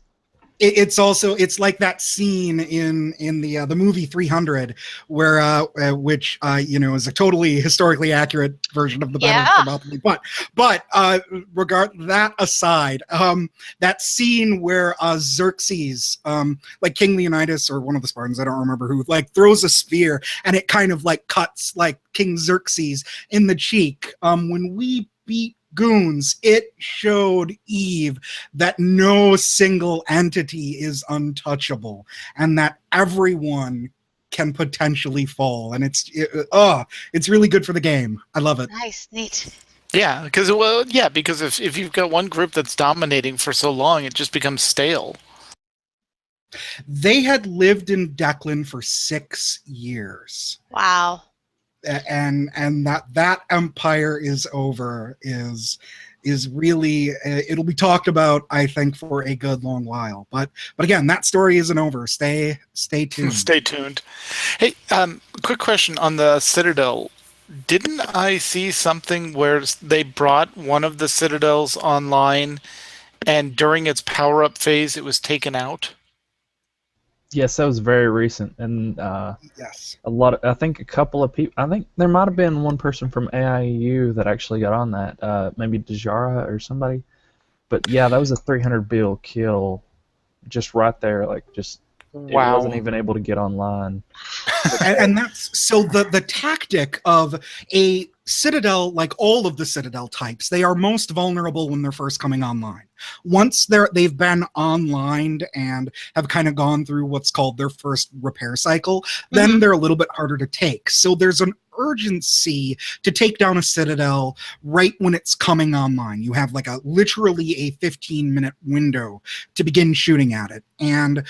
It's like that scene in the movie 300 where which is a totally historically accurate version of the Battle of Thermopylae. But regard that aside, that scene where Xerxes, like King Leonidas or one of the Spartans, I don't remember who, like throws a spear and it kind of like cuts like King Xerxes in the cheek. When we beat Goons, it showed Eve that no single entity is untouchable and that everyone can potentially fall, and it's really good for the game. I love it. Nice, neat. Yeah, because if you've got one group that's dominating for so long, it just becomes stale. They had lived in Declan for 6 years. Wow. And that empire is over is really it'll be talked about, I think, for a good long while. But again, that story isn't over. Stay tuned. Stay tuned. Hey, quick question on the Citadel. Didn't I see something where they brought one of the Citadels online, and during its power-up phase, it was taken out? Yes, that was very recent, and yes, I think a couple of people. I think there might have been one person from AIU that actually got on that. Maybe Dejara or somebody. But yeah, that was a 300 bill kill, just right there. Like just wow. It wasn't even able to get online. and that's so the tactic of a Citadel, like all of the Citadel types, they are most vulnerable when they're first coming online. Once they've been online and have kind of gone through what's called their first repair cycle, then they're a little bit harder to take. So there's an urgency to take down a Citadel right when it's coming online. You have like literally a 15-minute window to begin shooting at it. And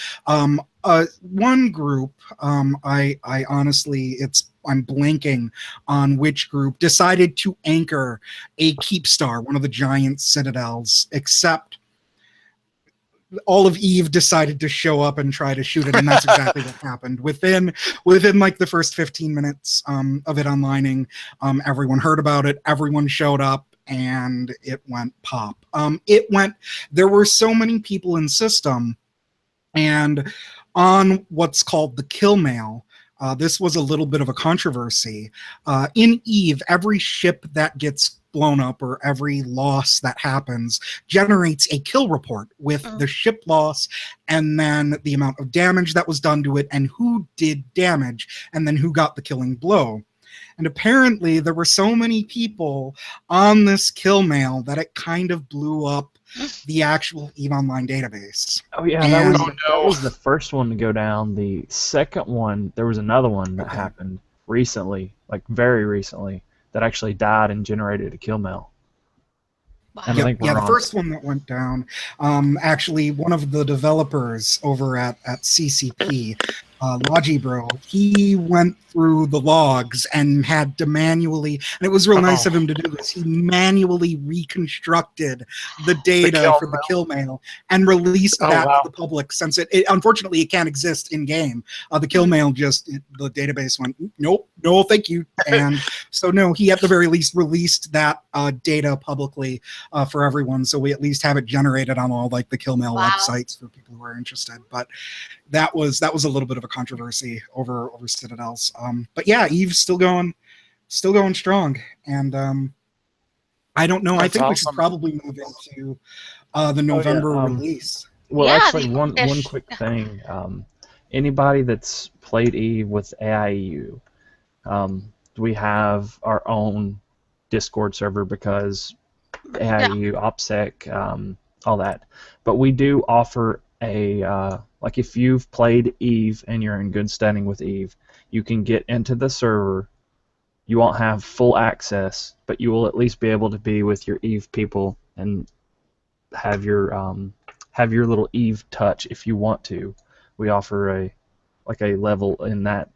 one group, I honestly, I'm blanking on which group, decided to anchor a Keepstar, one of the giant citadels, except all of Eve decided to show up and try to shoot it, and that's exactly what happened. Within like the first 15 minutes of it onlining, everyone heard about it, everyone showed up, and it went pop. There were so many people in system, and on what's called the kill mail, this was a little bit of a controversy. In Eve, every ship that gets blown up or every loss that happens generates a kill report with the ship loss and then the amount of damage that was done to it and who did damage and then who got the killing blow. And apparently there were so many people on this kill mail that it kind of blew up the actual EVE Online database. Oh yeah, that was the first one to go down. The second one, there was another one that happened recently, like very recently, that actually died and generated a kill mail. And the first one that went down, actually one of the developers over at CCP, Logibro, he went through the logs and had to manually, and it was real nice of him to do this, he manually reconstructed the data for the kill mail and released that to the public, since it unfortunately it can't exist in game. The kill mail the database went, nope, no thank you. And so no, he at the very least released that data publicly for everyone, so we at least have it generated on all like the kill mail websites for people who are interested. But that was a little bit of a controversy over Citadels. But yeah, Eve's still going strong, and I don't know. I think we should probably move into the November release. Well, actually, one quick thing. Anybody that's played Eve with AIU, we have our own Discord server because AIU, OPSEC, all that. But we do offer a like if you've played Eve and you're in good standing with Eve, you can get into the server You won't have full access, but you will at least be able to be with your Eve people and have your little Eve touch if you want to. We offer a level in that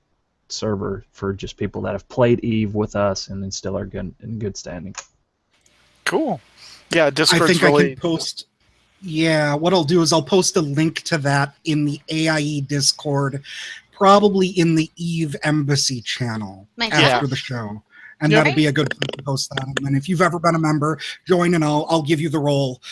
server for just people that have played Eve with us and then still are good in good standing. Cool. Yeah, I Discord's think really... I can post. Yeah, what I'll do is I'll post a link to that in the AIE Discord, probably in the Eve Embassy channel Nice. after the show. And Yep. that'll be a good place to post that. And then if you've ever been a member, join and I'll give you the role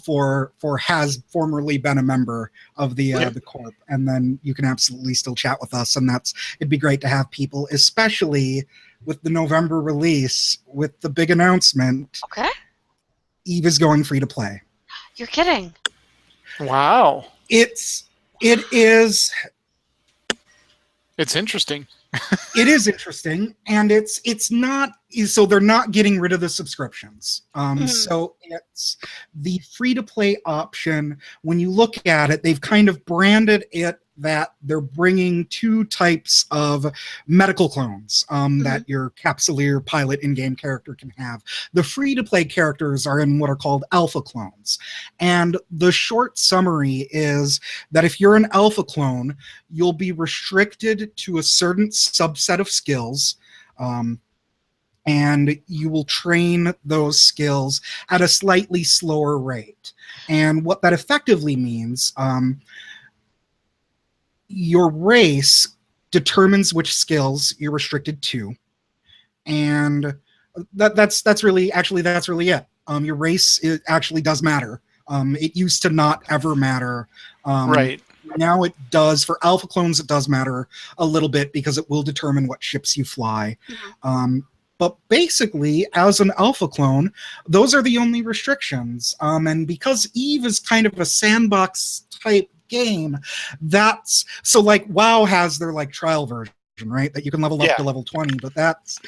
for has formerly been a member of the Corp. And then you can absolutely still chat with us. And it'd be great to have people, especially with the November release, with the big announcement. Okay. Eve is going free to play. You're kidding. Wow. It is. It's interesting. It is interesting, and it's not. So they're not getting rid of the subscriptions. So it's the free to play option. When you look at it, they've kind of branded it that they're bringing two types of medical clones that your Capsuleer pilot in-game character can have. The free-to-play characters are in what are called alpha clones. And the short summary is that if you're an alpha clone, you'll be restricted to a certain subset of skills, and you will train those skills at a slightly slower rate. And what that effectively means, your race determines which skills you're restricted to, and that's really it. Your race actually does matter. It used to not ever matter. Right. Now it does. For alpha clones, it does matter a little bit because it will determine what ships you fly. But basically, as an alpha clone, those are the only restrictions. And because Eve is kind of a sandbox type game, that's so like WoW has their like trial version, right, that you can level up to level 20, but that's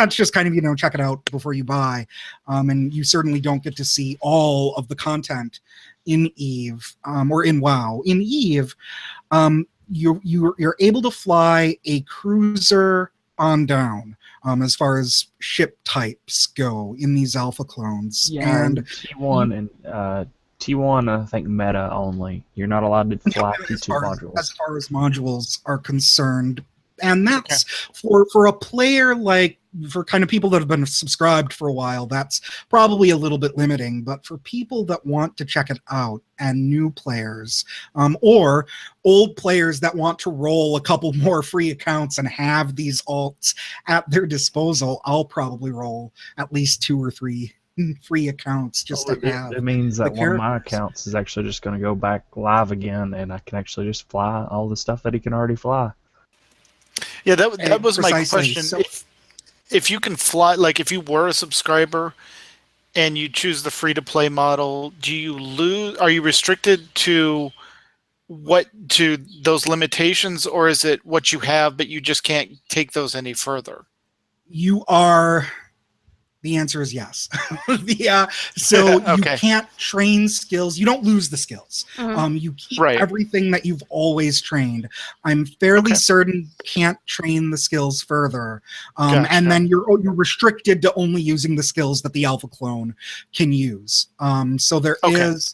just kind of, check it out before you buy, and you certainly don't get to see all of the content in Eve, or in WoW. In Eve, you're able to fly a cruiser on down, as far as ship types go in these alpha clones. And T1 and T1, I think meta only. You're not allowed to fly T2 modules. As far as modules are concerned. And that's for a player for kind of people that have been subscribed for a while, that's probably a little bit limiting. But for people that want to check it out, and new players, or old players that want to roll a couple more free accounts and have these alts at their disposal, I'll probably roll at least 2 or 3 free accounts just to have. It means that one of my accounts is actually just going to go back live again, and I can actually just fly all the stuff that he can already fly. Yeah, that was my question. So, if you can fly, like if you were a subscriber and you choose the free-to-play model, are you restricted to those limitations, or is it what you have but you just can't take those any further? You are. The answer is yes. So you can't train skills. You don't lose the skills. You keep everything that you've always trained. I'm fairly certain you can't train the skills further. And then you're restricted to only using the skills that the alpha clone can use. So there is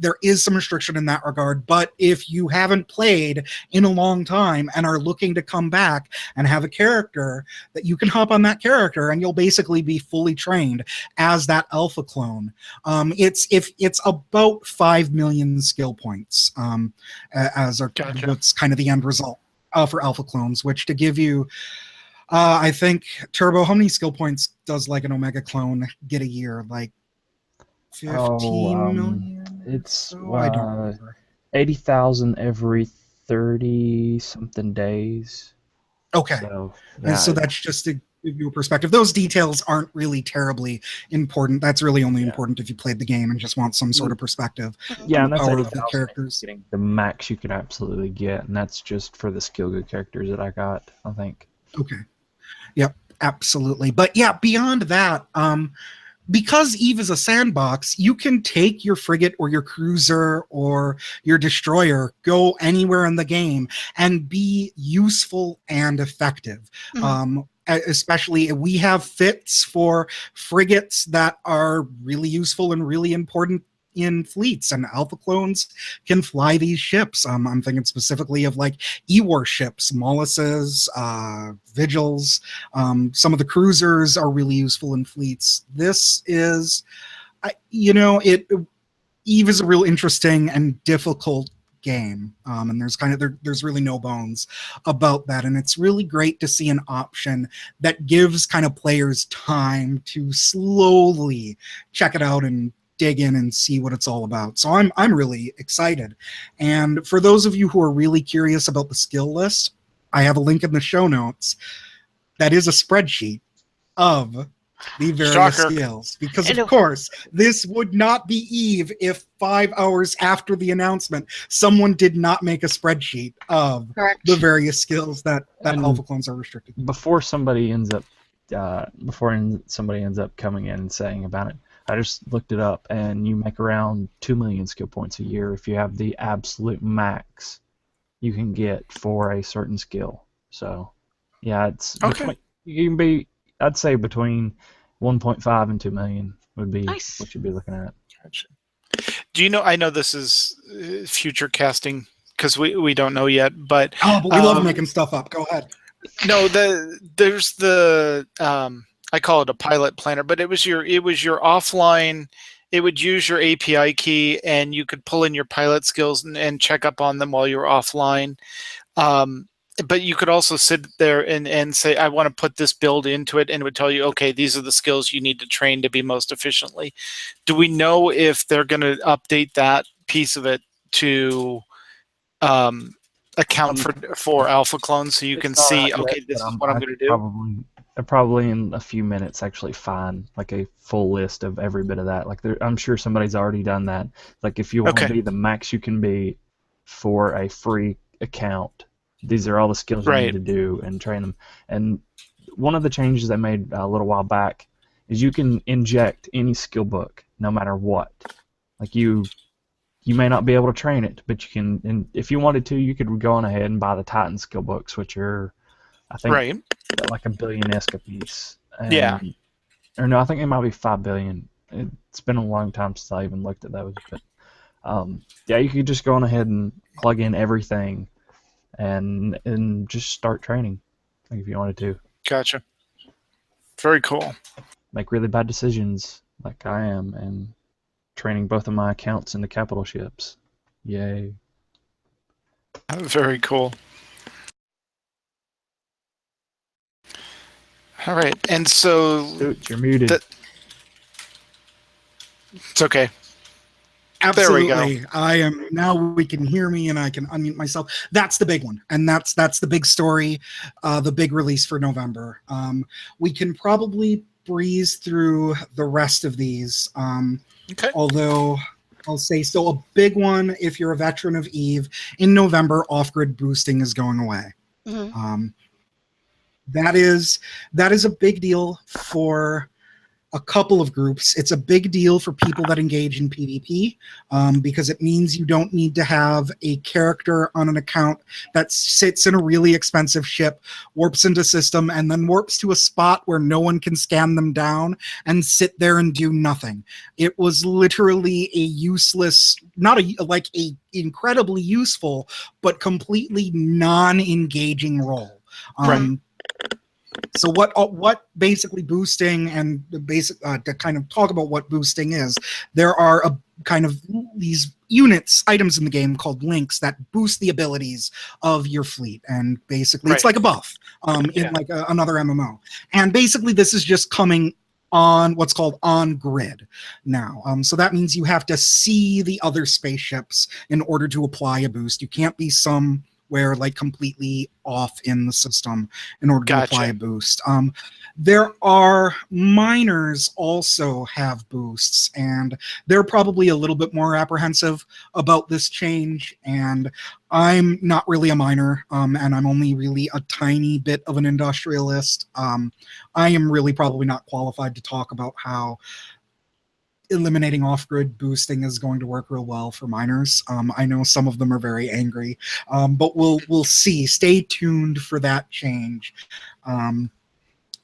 there is some restriction in that regard. But if you haven't played in a long time and are looking to come back and have a character, that you can hop on that character and you'll basically be fully trained as that alpha clone. It's about 5 million skill points, what's kind of the end result for alpha clones. Which, to give you, I think, Turbo, how many skill points does like an Omega clone get a year? Like 15 million? It's I don't remember. 80,000 every 30 something days. Okay. So so that's just to give you a perspective. Those details aren't really terribly important. That's really only important if you played the game and just want some sort of perspective. Yeah, and that's power of the characters. Getting the max you can absolutely get, and that's just for the skill good characters that I got, I think. Okay. Yep, absolutely. But yeah, beyond that, because Eve is a sandbox, you can take your frigate or your cruiser or your destroyer, go anywhere in the game, and be useful and effective. Especially, we have fits for frigates that are really useful and really important in fleets, and alpha clones can fly these ships. I'm thinking specifically of like E-war ships, Molluses, Vigils. Some of the cruisers are really useful in fleets. This is, Eve is a real interesting and difficult game, and there's really no bones about that, and it's really great to see an option that gives kind of players time to slowly check it out and dig in and see what it's all about. So I'm really excited. And for those of you who are really curious about the skill list, I have a link in the show notes that is a spreadsheet of the various skills. Because of course, this would not be Eve if 5 hours after the announcement, someone did not make a spreadsheet of the various skills that alpha clones are restricted. Before somebody ends up coming in and saying about it, I just looked it up, and you make around 2 million skill points a year if you have the absolute max you can get for a certain skill. So, yeah, it's you can be. I'd say between 1.5 and 2 million would be what you'd be looking at. Gotcha. Do you know? I know this is future casting because we don't know yet, but but we love making stuff up. Go ahead. No, there's the I call it a pilot planner, but it was your offline. It would use your API key, and you could pull in your pilot skills and check up on them while you're offline. But you could also sit there and say, I want to put this build into it, and it would tell you, okay, these are the skills you need to train to be most efficiently. Do we know if they're going to update that piece of it to account for alpha clones, so you can see, okay, this is what I'm going to do? Probably in a few minutes actually find like a full list of every bit of that. Like I'm sure somebody's already done that. Like if you want to be the max you can be for a free account, these are all the skills you need to do and train them. And one of the changes I made a little while back is you can inject any skill book no matter what. Like you may not be able to train it, but you can. And if you wanted to, you could go on ahead and buy the Titan skill books, which are, I think, like $1 billion a piece. And, or no, I think it might be 5 billion. It's been a long time since I even looked at those, but yeah, you could just go on ahead and plug in everything, and just start training, like if you wanted to. Gotcha. Very cool. Make really bad decisions, like I am, and training both of my accounts into capital ships. Yay. Very cool. All right, and so... Dude, you're muted. It's okay. Absolutely. There we go. I am, now we can hear me and I can unmute myself. That's the big one. And that's the big story, the big release for November. We can probably breeze through the rest of these. Although I'll say, so a big one, if you're a veteran of EVE, in November, off-grid boosting is going away. That is a big deal for a couple of groups. It's a big deal for people that engage in PvP, because it means you don't need to have a character on an account that sits in a really expensive ship, warps into system, and then warps to a spot where no one can scan them down and sit there and do nothing. It was literally a useless, like a incredibly useful, but completely non-engaging role. So what basically boosting and to kind of talk about what boosting is, there are a kind of these items in the game called links that boost the abilities of your fleet, and basically it's like a buff in like another MMO. And basically this is just coming on what's called on grid now. So that means you have to see the other spaceships in order to apply a boost. You can't be some where like completely off in the system in order to apply Gotcha. a boost. There are miners also have boosts, and they're probably a little bit more apprehensive about this change. And I'm not really a miner, and I'm only really a tiny bit of an industrialist. I am really probably not qualified to talk about how eliminating off-grid boosting is going to work real well for miners. I know some of them are very angry, but we'll see. Stay tuned for that change, and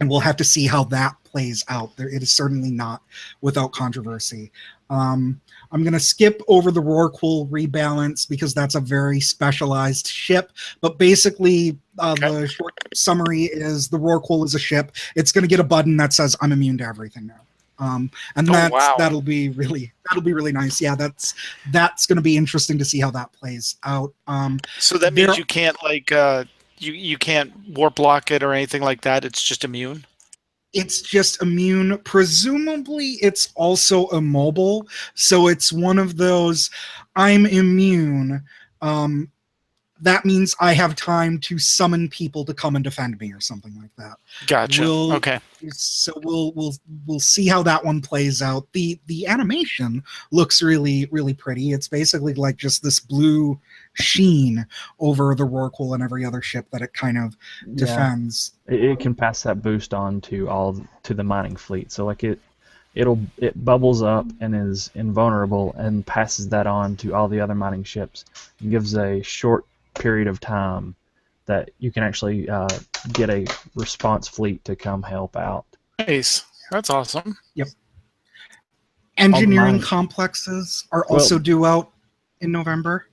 we'll have to see how that plays out. It is certainly not without controversy. I'm going to skip over the Rorqual rebalance because that's a very specialized ship. But basically, the short summary is the Rorqual is a ship. It's going to get a button that says "I'm immune to everything" now. And that'll be really nice. Yeah, that's going to be interesting to see how that plays out. So that means you can't you can't warp block it or anything like that. It's just immune. It's just immune. Presumably, it's also immobile. So it's one of those. I'm immune. That means I have time to summon people to come and defend me or something like that. Gotcha. Okay. So we'll see how that one plays out. The animation looks really, really pretty. It's basically like just this blue sheen over the Rorqual and every other ship that it kind of defends. It can pass that boost on to the mining fleet. So like it bubbles up and is invulnerable and passes that on to all the other mining ships. It gives a short period of time that you can actually get a response fleet to come help out. Nice. That's awesome. Yep. Engineering complexes are also due out in November.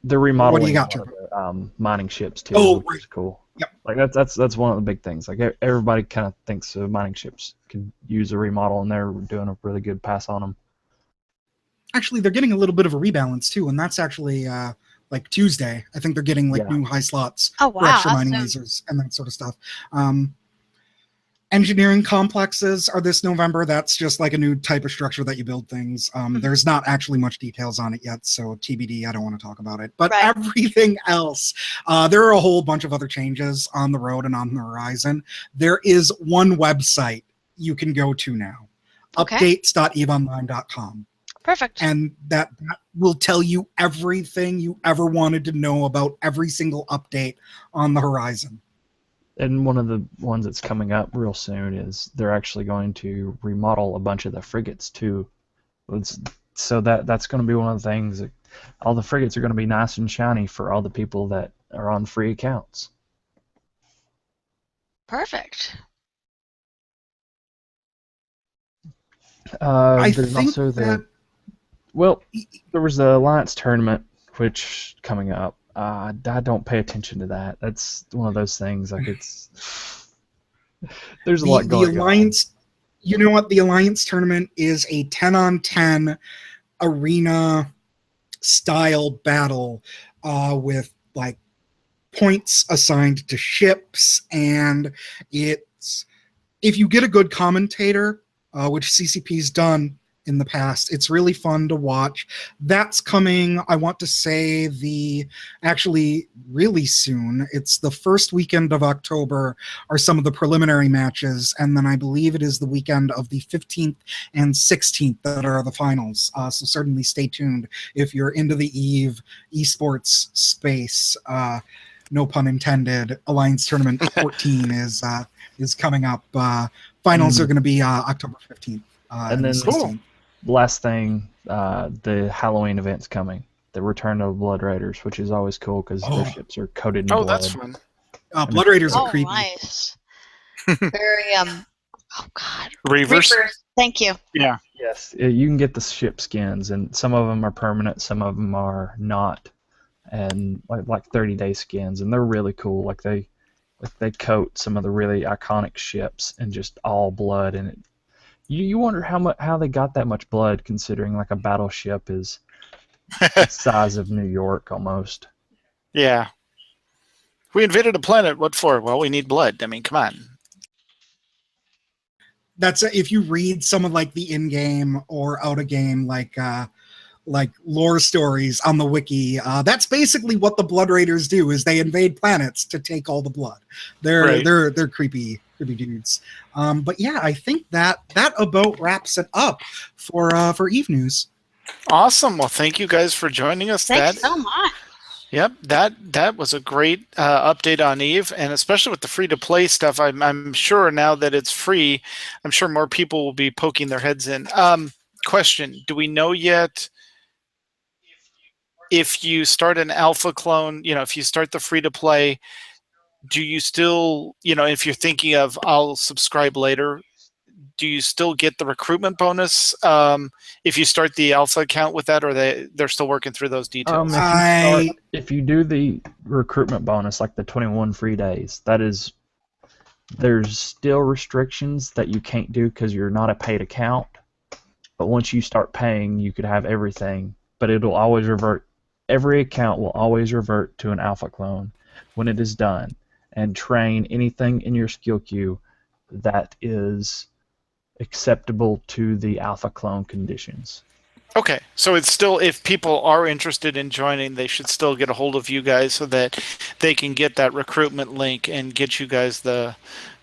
They're remodeling what do you got, mining ships too, which is cool. Yep. Like that's one of the big things. Like everybody kind of thinks mining ships could use a remodel, and they're doing a really good pass on them. Actually, they're getting a little bit of a rebalance too, and that's actually like Tuesday. I think they're getting like new high slots for extra mining lasers and that sort of stuff. Engineering complexes are this November. That's just like a new type of structure that you build things. There's not actually much details on it yet, so TBD, I don't want to talk about it. But everything else, there are a whole bunch of other changes on the road and on the horizon. There is one website you can go to now, updates.eveonline.com. Perfect. And that will tell you everything you ever wanted to know about every single update on the horizon. And one of the ones that's coming up real soon is they're actually going to remodel a bunch of the frigates too. So that's going to be one of the things. All the frigates are going to be nice and shiny for all the people that are on free accounts. Perfect. There's also there was the Alliance tournament, which coming up. I don't pay attention to that. That's one of those things. Like there's a lot going on. You know what? The Alliance tournament is a 10-on-10 arena style battle with like points assigned to ships, and it's if you get a good commentator, which CCP's done in the past, it's really fun to watch. That's coming, I want to say, actually really soon. It's the first weekend of October are some of the preliminary matches, and then I believe it is the weekend of the 15th and 16th that are the finals. So certainly stay tuned if you're into the EVE esports space. No pun intended. Alliance Tournament 14 is coming up. Finals are going to be October 15th. And then cool. Last thing, the Halloween event's coming. The Return of the Blood Raiders, which is always cool because their ships are coated in blood. Oh, that's fun. Blood Raiders are creepy. Nice. Very oh god. Reavers. Thank you. Yeah. Yes, you can get the ship skins, and some of them are permanent, some of them are not, and like 30-day skins, and they're really cool. Like they coat some of the really iconic ships in just all blood, and you wonder how they got that much blood, considering like a battleship is the size of New York almost. Yeah. We invaded a planet. What for? Well, we need blood. I mean, come on. That's if you read some of like the in-game or out-of-game like lore stories on the wiki. That's basically what the Blood Raiders do: is they invade planets to take all the blood. They're creepy dudes. But yeah, I think that about wraps it up for Eve News. Awesome. Well, thank you guys for joining us. Thanks so much. Yep, that was a great update on Eve, and especially with the free-to-play stuff. I'm sure now that it's free, I'm sure more people will be poking their heads in. Question: do we know yet if you start an alpha clone? If you start the free-to-play, do you still, if you're thinking of I'll subscribe later, do you still get the recruitment bonus if you start the alpha account with that, or they're still working through those details? If you do the recruitment bonus, like the 21 free days, there's still restrictions that you can't do because you're not a paid account. But once you start paying, you could have everything. But it'll always revert. Every account will always revert to an alpha clone when it is done, and train anything in your skill queue that is acceptable to the alpha clone conditions. Okay, so it's still, if people are interested in joining, they should still get a hold of you guys so that they can get that recruitment link and get you guys the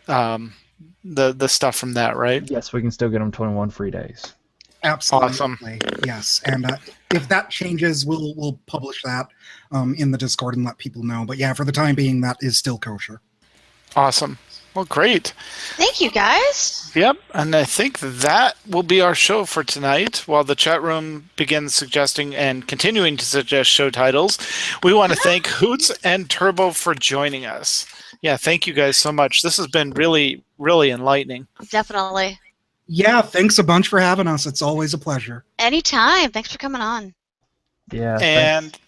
stuff from that, right? Yes, we can still get them 21 free days. Absolutely. Awesome. Yes, and if that changes, we'll publish that in the Discord and let people know. But yeah, for the time being, that is still kosher. Awesome. Well, great. Thank you, guys. Yep, and I think that will be our show for tonight. While the chat room begins suggesting and continuing to suggest show titles, we want to thank Hoots and Turbo for joining us. Yeah, thank you guys so much. This has been really, really enlightening. Definitely. Yeah, thanks a bunch for having us. It's always a pleasure. Anytime. Thanks for coming on. Yeah. And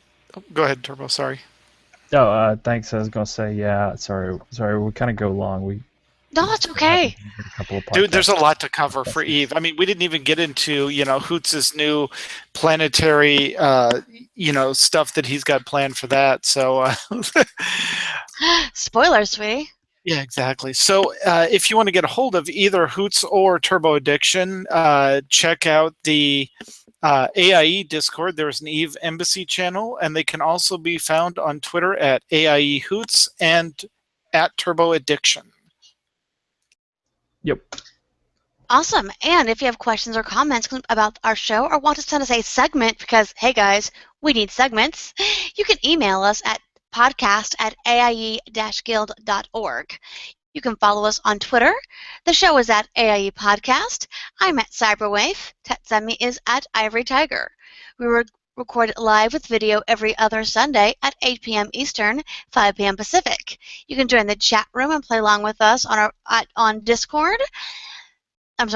go ahead, Turbo. Sorry. Oh, thanks. I was gonna say, yeah. Sorry. We kind of go long. No, it's okay. Dude, there's a lot to cover for Eve. I mean, we didn't even get into, Hoots' new planetary, stuff that he's got planned for that. So, Spoilers, sweetie. yeah, exactly. So, if you want to get a hold of either Hoots or Turbo Addiction, check out the AIE Discord. There's an Eve Embassy channel, and they can also be found on Twitter at AIE Hoots and at Turbo Addiction. Yep. Awesome. And if you have questions or comments about our show or want to send us a segment, because, hey guys, we need segments, you can email us at podcast@aie-guild.org. You can follow us on Twitter. The show is at AIE Podcast. I'm at Cyberwave. Tetsemi is at Ivory Tiger. We record live with video every other Sunday at 8 p.m. Eastern, 5 p.m. Pacific. You can join the chat room and play along with us on Discord. At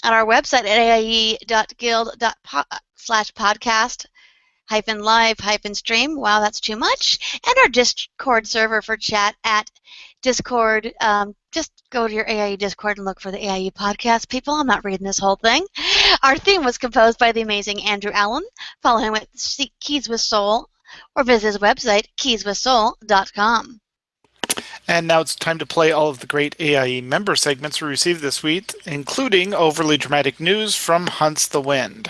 our website at aie.guild.podcast/podcast-live-stream. Wow, that's too much. And our Discord server for chat at Discord. Just go to your AIE Discord and look for the AIE Podcast, people. I'm not reading this whole thing. Our theme was composed by the amazing Andrew Allen. Follow him at Keys with Soul or visit his website, keyswithsoul.com. And now it's time to play all of the great AIE member segments we received this week, including overly dramatic news from Hunts the Wind.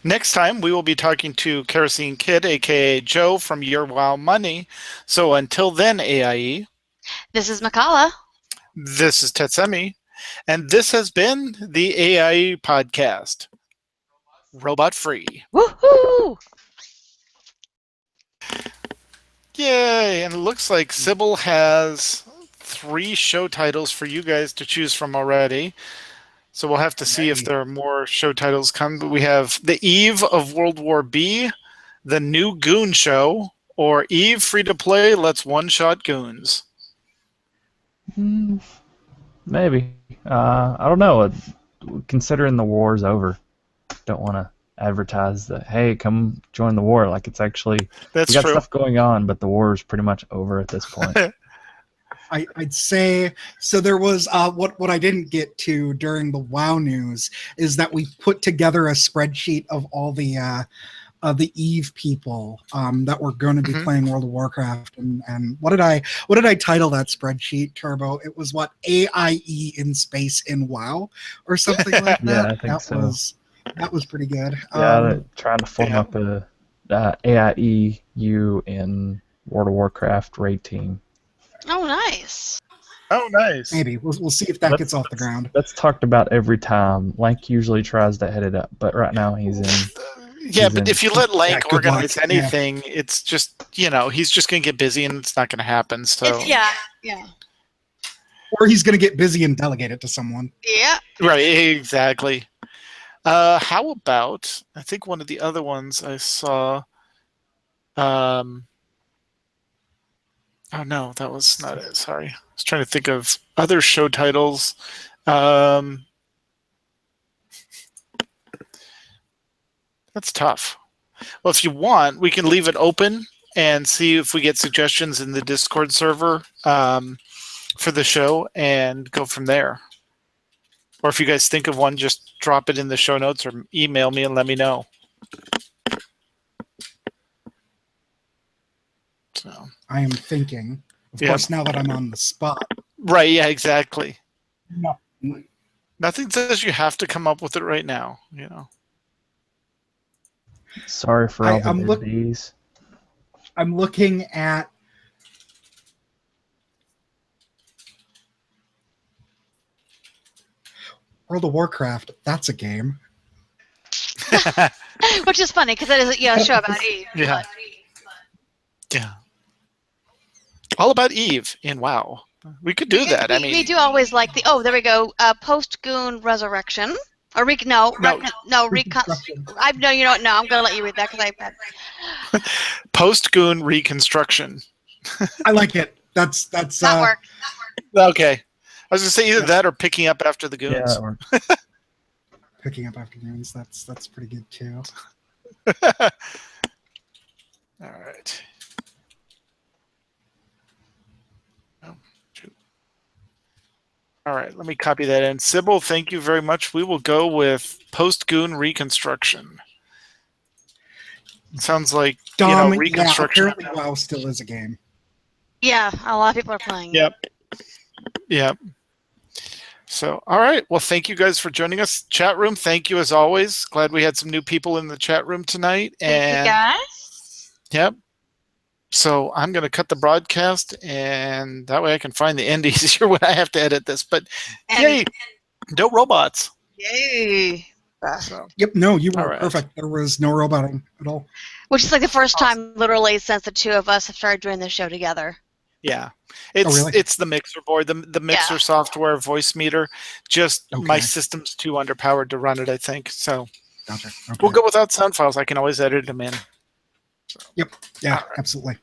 Next time, we will be talking to Kerosene Kid, a.k.a. Joe from Your Wow Money. So until then, AIE. This is Makala. This is Tetsemi. And this has been the AIE Podcast. Robot free. Woohoo! Yay! And it looks like Sybil has 3 show titles for you guys to choose from already. So we'll have to see if there are more show titles come. But we have The Eve of World War B, The New Goon Show, or Eve Free to Play Let's One-Shot Goons. Maybe. I don't know. Considering the war's over, don't want to advertise that, hey, come join the war. Like, it's actually, we got true. stuff going on, but the war is pretty much over at this point. I'd say, so there was, what I didn't get to during the WoW news is that we put together a spreadsheet of all the Eve people that were going to be playing World of Warcraft, and what did I title that spreadsheet, Turbo? It was what, AIE in space in WoW or something like that. Yeah, I think that so. Was That was pretty good. Yeah, trying to form up a AIE in World of Warcraft raid team. Oh, nice. Oh, nice. Maybe we'll see if that gets off the ground. That's talked about every time. Lank usually tries to head it up, but right now he's in. Yeah, but if you let Lank good organize luck. anything, it's just, he's just going to get busy and it's not going to happen. So Yeah. Or he's going to get busy and delegate it to someone. Yeah. Right, exactly. How about, I think one of the other ones I saw, oh no, that was not it. Sorry. I was trying to think of other show titles. That's tough. Well, if you want, we can leave it open and see if we get suggestions in the Discord server for the show and go from there. Or if you guys think of one, just drop it in the show notes or email me and let me know. So I am thinking. Of course, now that I'm on the spot. Right, yeah, exactly. No. Nothing says you have to come up with it right now, Sorry for all the these. I'm looking at World of Warcraft. That's a game. Which is funny because that is a show about Eve. Yeah. Yeah. All about Eve in WoW. We could do that. We do always like there we go. Post-Goon Resurrection. Or reconstruction. I'm going to let you read that because Post-Goon Reconstruction. I like it. That's that works. Okay. I was going to say either that or picking up after the goons. Yeah, that works. Picking up after goons. That's pretty good too. All right. All right, let me copy that in. Sybil, thank you very much. We will go with Post-Goon Reconstruction. Sounds like, Reconstruction. Yeah, apparently WoW still is a game. Yeah, a lot of people are playing. Yep. So, all right. Well, thank you guys for joining us. Chat room, thank you as always. Glad we had some new people in the chat room tonight. Thank you guys. Yep. So I'm going to cut the broadcast, and that way I can find the end easier when I have to edit this. But yay, no robots. Yay. So, yep, no, you were perfect. There was no roboting at all. Which is like the first time, literally, since the two of us have started doing this show together. Yeah. It's the mixer board, the mixer software, voice meter. Just my system's too underpowered to run it, I think. So gotcha. Okay. We'll go without sound files. I can always edit them in. So. Yep. Yeah, absolutely.